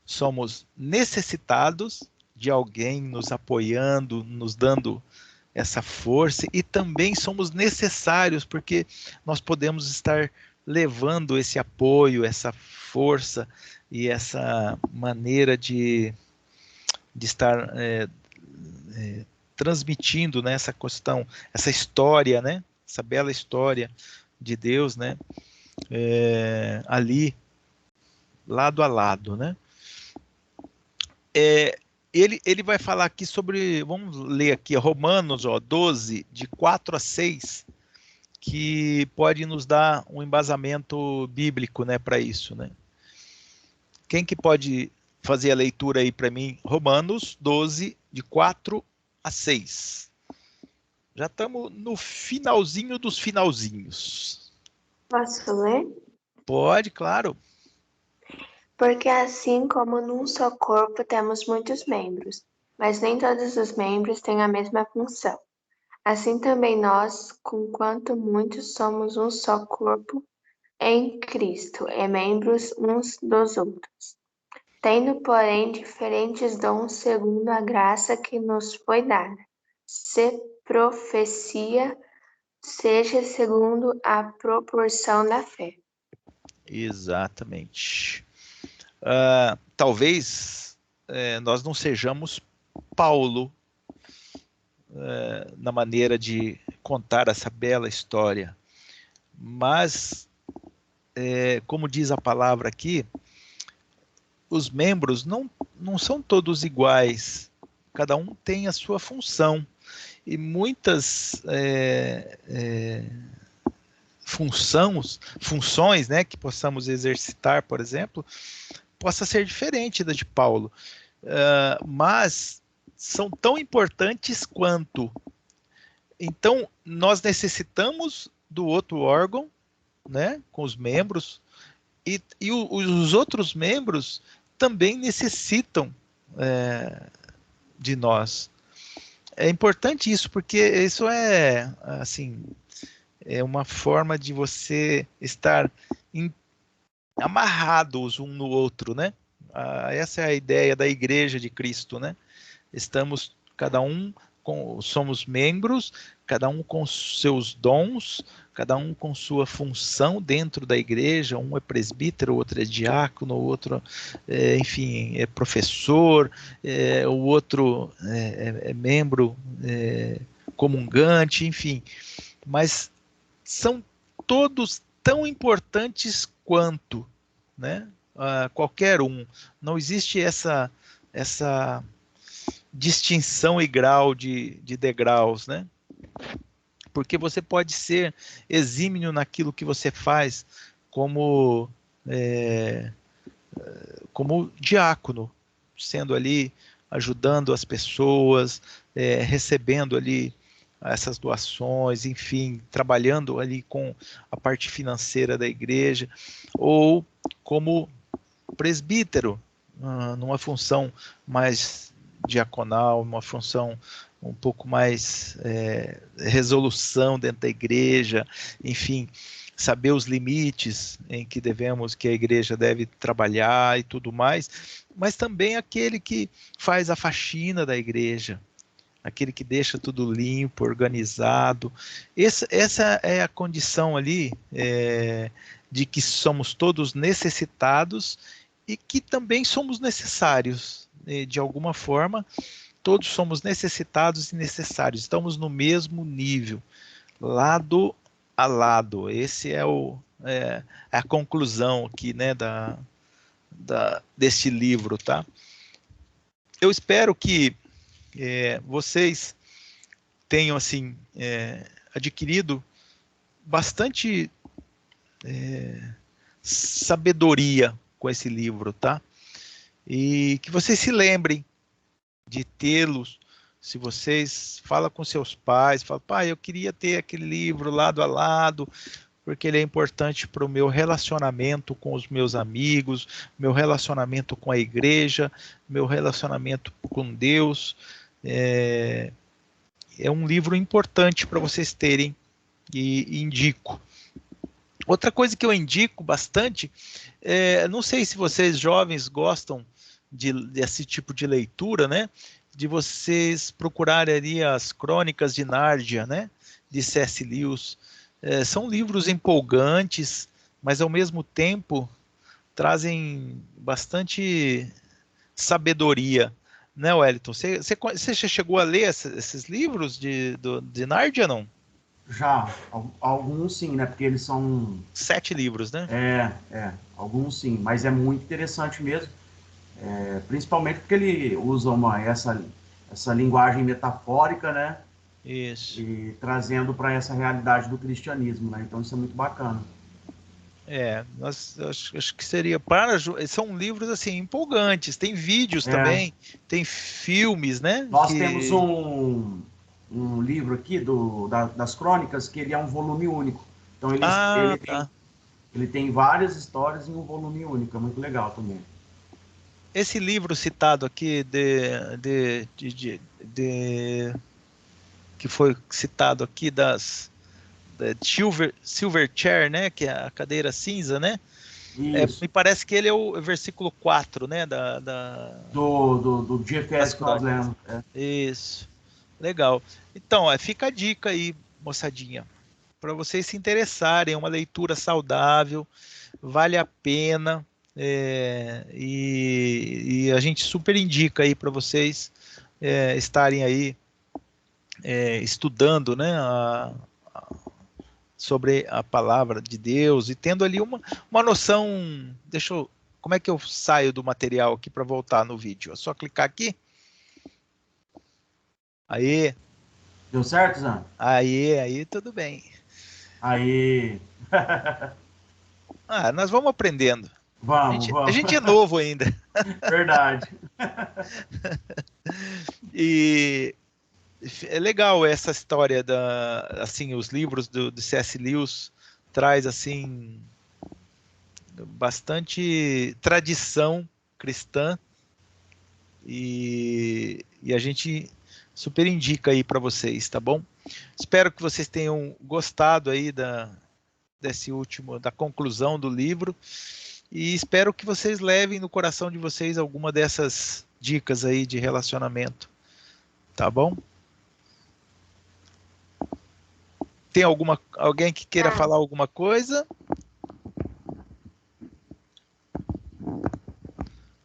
somos necessitados de alguém nos apoiando, nos dando essa força, e também somos necessários porque nós podemos estar levando esse apoio, essa força e essa maneira de estar transmitindo, né, essa questão, essa história, né, essa bela história de Deus, né, ali, lado a lado, né. Ele vai falar aqui sobre, vamos ler aqui, Romanos 12, de 4 a 6, que pode nos dar um embasamento bíblico, né, para isso, né. Quem que pode fazer a leitura aí para mim? Romanos 12, de 4 a 6. Já estamos no finalzinho dos finalzinhos. Posso ler? Pode, claro. Porque assim como num só corpo temos muitos membros, mas nem todos os membros têm a mesma função. Assim também nós, conquanto muitos, somos um só corpo em Cristo, e membros uns dos outros. Tendo, porém, diferentes dons segundo a graça que nos foi dada. Se profecia, seja segundo a proporção da fé. Exatamente. Talvez nós não sejamos Paulo na maneira de contar essa bela história, mas, como diz a palavra aqui, os membros não são todos iguais, cada um tem a sua função, e muitas funções, né, que possamos exercitar, por exemplo, possa ser diferente da de Paulo, mas são tão importantes quanto. Então, nós necessitamos do outro órgão, né, com os membros, e os outros membros também necessitam de nós. É importante isso, porque isso assim, é uma forma de você estar amarrados um no outro, né? Essa é a ideia da Igreja de Cristo, né? Estamos, cada um, somos membros, cada um com seus dons, cada um com sua função dentro da igreja. Um é presbítero, o outro é diácono, o outro, enfim, é professor, o outro é membro comungante, enfim. Mas são todos tão importantes quanto, né? Qualquer um. Não existe essa distinção e grau de degraus, né? Porque você pode ser exímio naquilo que você faz como diácono, sendo ali ajudando as pessoas, recebendo ali essas doações, enfim, trabalhando ali com a parte financeira da igreja, ou como presbítero, numa função mais diaconal, uma função um pouco mais resolução dentro da igreja, enfim, saber os limites em que a igreja deve trabalhar e tudo mais, mas também aquele que faz a faxina da igreja, aquele que deixa tudo limpo, organizado. Essa é a condição ali de que somos todos necessitados e que também somos necessários, de alguma forma, todos somos necessitados e necessários, estamos no mesmo nível, lado a lado. Esse é a conclusão aqui, né, deste livro, tá? Eu espero que vocês tenham, assim, adquirido bastante sabedoria com esse livro, tá? E que vocês se lembrem de tê-los. Se vocês falam com seus pais, falam, pai, eu queria ter aquele livro lado a lado, porque ele é importante para o meu relacionamento com os meus amigos, meu relacionamento com a igreja, meu relacionamento com Deus. É um livro importante para vocês terem, e indico. Outra coisa que eu indico bastante, não sei se vocês jovens gostam desse tipo de leitura, né? De vocês procurarem ali as Crônicas de Nárnia, né? De C.S. Lewis. São livros empolgantes, mas ao mesmo tempo trazem bastante sabedoria, né, Wellington? Você já chegou a ler esses livros de Nárnia, não? Já, alguns sim, né? Porque eles são... 7 livros, né? Alguns sim, mas é muito interessante mesmo. Principalmente porque ele usa essa linguagem metafórica, né? Isso. E trazendo para essa realidade do cristianismo, né? Então isso é muito bacana. Acho que seria são livros assim empolgantes, tem vídeos também, tem filmes, né? Nós temos um livro aqui das crônicas que ele é um volume único. Então ele tem várias histórias em um volume único, é muito legal também. Esse livro citado aqui que foi citado aqui da Silver Chair, né, que é a cadeira cinza, né? Me parece que ele é o versículo 4, né, do G.F.S. Problem. Isso. Legal. Então, fica a dica aí, moçadinha, para vocês se interessarem, é uma leitura saudável, vale a pena, e a gente super indica aí para vocês estarem aí estudando, né, sobre a palavra de Deus e tendo ali uma noção. Como é que eu saio do material aqui para voltar no vídeo? É só clicar aqui. Aí. Deu certo, Zan? Aí tudo bem. Aí. Nós vamos aprendendo. Vamos. A gente é novo ainda. Verdade. E é legal essa história assim, os livros do C.S. Lewis traz assim bastante tradição cristã e a gente super indica aí para vocês, tá bom? Espero que vocês tenham gostado aí da conclusão do livro e espero que vocês levem no coração de vocês alguma dessas dicas aí de relacionamento, tá bom? Tem alguém que queira falar alguma coisa?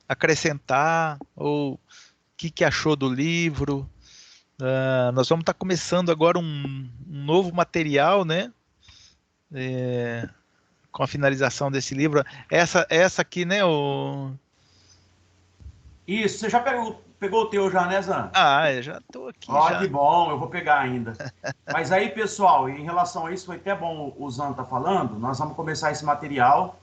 Acrescentar? Ou o que achou do livro? Nós vamos estar começando agora um novo material, né? Com a finalização desse livro. Essa aqui, né? Isso, você já pegou o teu já, né, Zan? Eu já estou aqui. Que bom, eu vou pegar ainda. Mas aí, pessoal, em relação a isso, foi até bom o Zan tá falando, nós vamos começar esse material.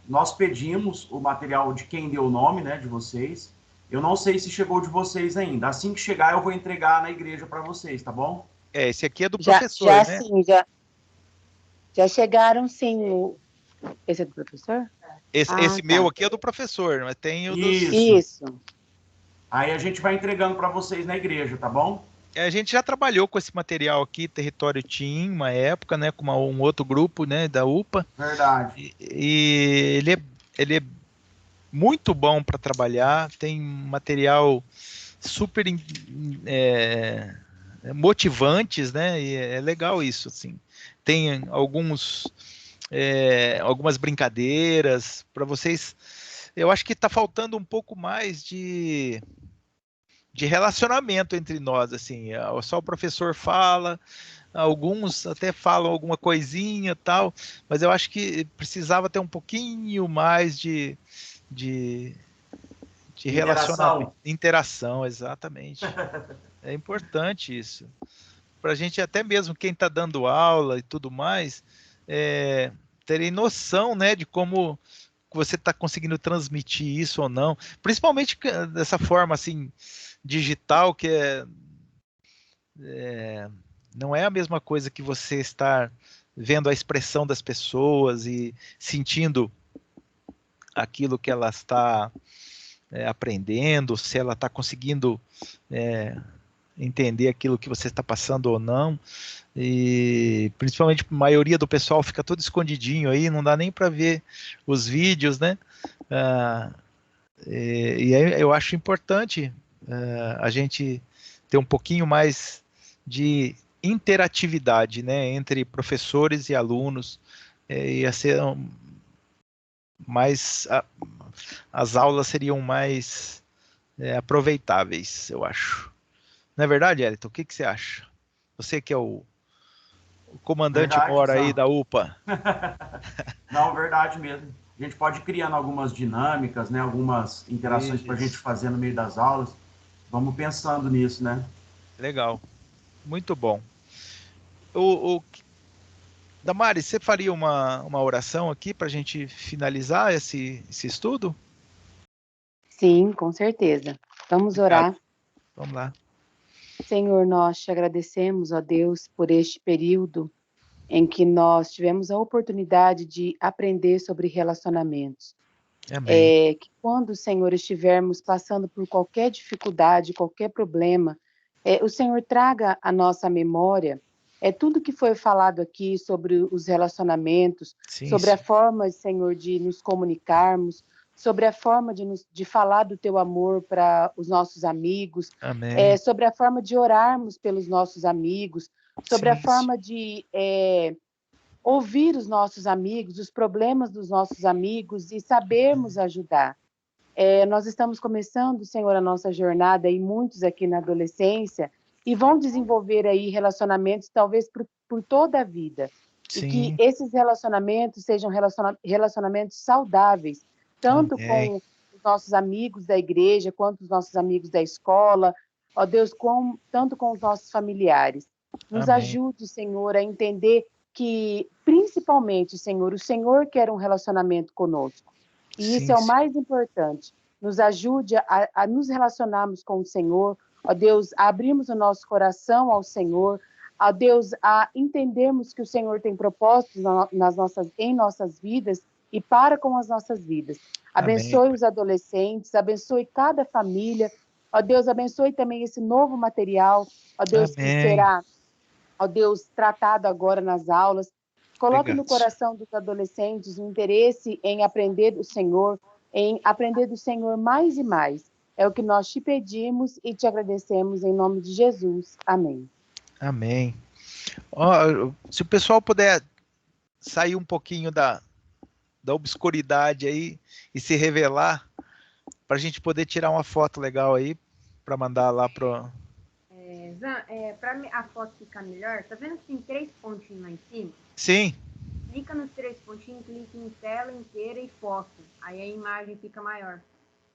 Nós pedimos o material de quem deu o nome, né, de vocês. Eu não sei se chegou de vocês ainda. Assim que chegar, eu vou entregar na igreja para vocês, tá bom? Esse aqui é do Já, professor, já né? sim, já chegaram sim. Esse é do professor? Esse Tá. meu aqui é do professor, mas tem o dos... Isso. Aí a gente vai entregando para vocês na igreja, tá bom? A gente já trabalhou com esse material aqui, Território Team, uma época, né, com um outro grupo, né, da UPA. Verdade. E ele é muito bom para trabalhar, tem material super motivantes, né, e é legal isso, assim. Tem algumas brincadeiras para vocês. Eu acho que está faltando um pouco mais de relacionamento entre nós, assim, só o professor fala, alguns até falam alguma coisinha tal, mas eu acho que precisava ter um pouquinho mais de relacionamento, interação, exatamente. É importante isso. Para a gente, até mesmo quem está dando aula e tudo mais, terem noção, né, de como você está conseguindo transmitir isso ou não, principalmente dessa forma assim digital, que não é a mesma coisa que você estar vendo a expressão das pessoas e sentindo aquilo que ela está aprendendo, se ela está conseguindo entender aquilo que você está passando ou não. E principalmente a maioria do pessoal fica todo escondidinho aí, não dá nem para ver os vídeos, né? E aí eu acho importante a gente ter um pouquinho mais de interatividade, né, entre professores e alunos, ia ser mais, as aulas seriam mais aproveitáveis, eu acho. Não é verdade, Elton? O que você acha? Você que é o comandante Verdade, mora aí Sam. da UPA. Não, verdade mesmo. A gente pode ir criando algumas dinâmicas, né? Algumas interações para a gente fazer no meio das aulas. Vamos pensando nisso, né? Legal. Muito bom. Damares, você faria uma oração aqui para a gente finalizar esse estudo? Sim, com certeza. Vamos Obrigado. orar. Vamos lá. Senhor, nós te agradecemos, ó Deus, por este período em que nós tivemos a oportunidade de aprender sobre relacionamentos. Amém. Que quando, Senhor, estivermos passando por qualquer dificuldade, qualquer problema, o Senhor traga à nossa memória tudo que foi falado aqui sobre os relacionamentos, Sim, sobre a sim. forma, Senhor, de nos comunicarmos, sobre a forma de falar do teu amor para os nossos amigos, Amém. sobre a forma de orarmos pelos nossos amigos, sobre a Sim, forma de ouvir os nossos amigos, os problemas dos nossos amigos e sabermos ajudar. Nós estamos começando, Senhor, a nossa jornada e muitos aqui na adolescência e vão desenvolver aí relacionamentos talvez por toda a vida. Sim. E que esses relacionamentos sejam relacionamentos saudáveis, tanto Amém. com os nossos amigos da igreja, quanto os nossos amigos da escola, ó Deus, tanto com os nossos familiares. Nos Amém. ajude, Senhor, a entender que, principalmente, Senhor, o Senhor quer um relacionamento conosco. E Sim, isso é o sim. mais importante. Nos ajude a nos relacionarmos com o Senhor, ó Deus, a abrirmos o nosso coração ao Senhor, ó Deus, a entendermos que o Senhor tem propósitos em nossas vidas e para com as nossas vidas. Abençoe Amém. os adolescentes, abençoe cada família, ó Deus, abençoe também esse novo material, ó Deus, que Amém. será, ó Deus, tratado agora nas aulas. Coloque Obrigado. no coração dos adolescentes o interesse em aprender do Senhor, em aprender do Senhor mais e mais. É o que nós te pedimos e te agradecemos em nome de Jesus. Amém. Amém. Ó, se o pessoal puder sair um pouquinho da obscuridade aí e se revelar, para a gente poder tirar uma foto legal aí, para mandar lá pro... Para a foto ficar melhor, tá vendo que tem 3 pontinhos lá em cima? Sim. Clica nos 3 pontinhos, clica em tela inteira e foto. Aí a imagem fica maior.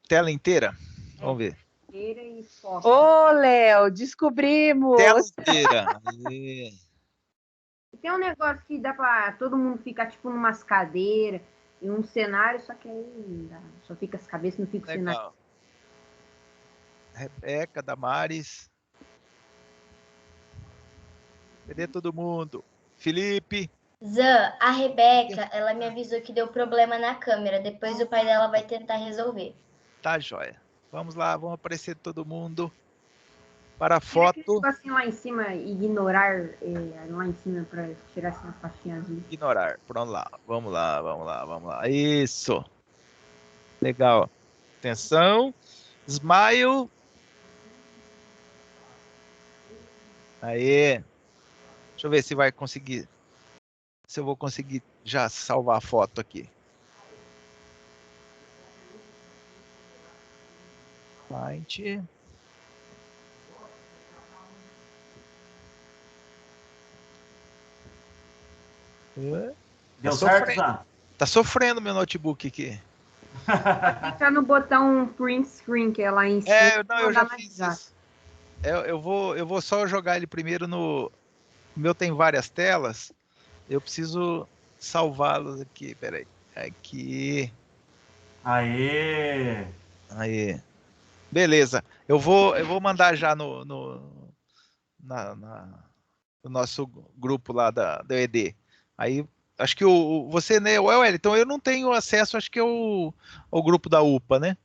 Tela inteira? Vamos ver. Inteira e foto. Ô, Léo, descobrimos! Tela inteira. Aí. Tem um negócio que dá para todo mundo ficar tipo numas cadeiras, em um cenário, só que aí só fica as cabeças, não fica o cenário. Legal. Rebeca, Damares. Cadê todo mundo? Felipe. Zan, a Rebeca, ela me avisou que deu problema na câmera. Depois o pai dela vai tentar resolver. Tá, joia. Vamos lá, vamos aparecer todo mundo para a foto. Assim lá em cima, ignorar lá em cima para tirar essa faixinha azul. Ignorar. Pronto lá. Vamos lá, vamos lá, vamos lá. Isso. Legal. Atenção. Smile. Aê. Deixa eu ver se vai conseguir. Se eu vou conseguir já salvar a foto aqui. Client. Deu certo, Zan? Tá sofrendo meu notebook aqui. Clicar no botão print screen, que é lá em cima. Não, eu já fiz isso. Eu vou só jogar ele primeiro no... O meu tem várias telas. Eu preciso salvá-los aqui. Peraí. Aqui. Aê! Beleza. Eu vou mandar já no nosso grupo lá da ED. Aí, acho que você, né, Wellington, eu não tenho acesso, acho que ao grupo da UPA, né?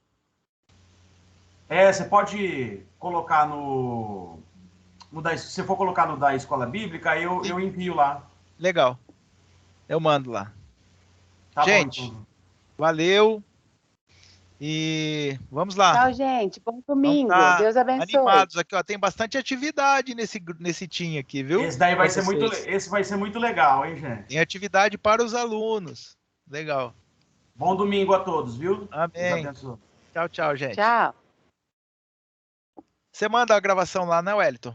Você pode colocar se você for colocar no da Escola Bíblica, eu envio lá. Legal. Eu mando lá. Tá gente, bom. Valeu. E vamos lá. Tchau, gente. Bom domingo. Deus abençoe. Animados aqui, ó. Tem bastante atividade nesse team aqui, viu? Esse daí vai ser muito legal, hein, gente? Tem atividade para os alunos. Legal. Bom domingo a todos, viu? Amém. Tchau, tchau, gente. Tchau. Você manda a gravação lá, né, Wellington?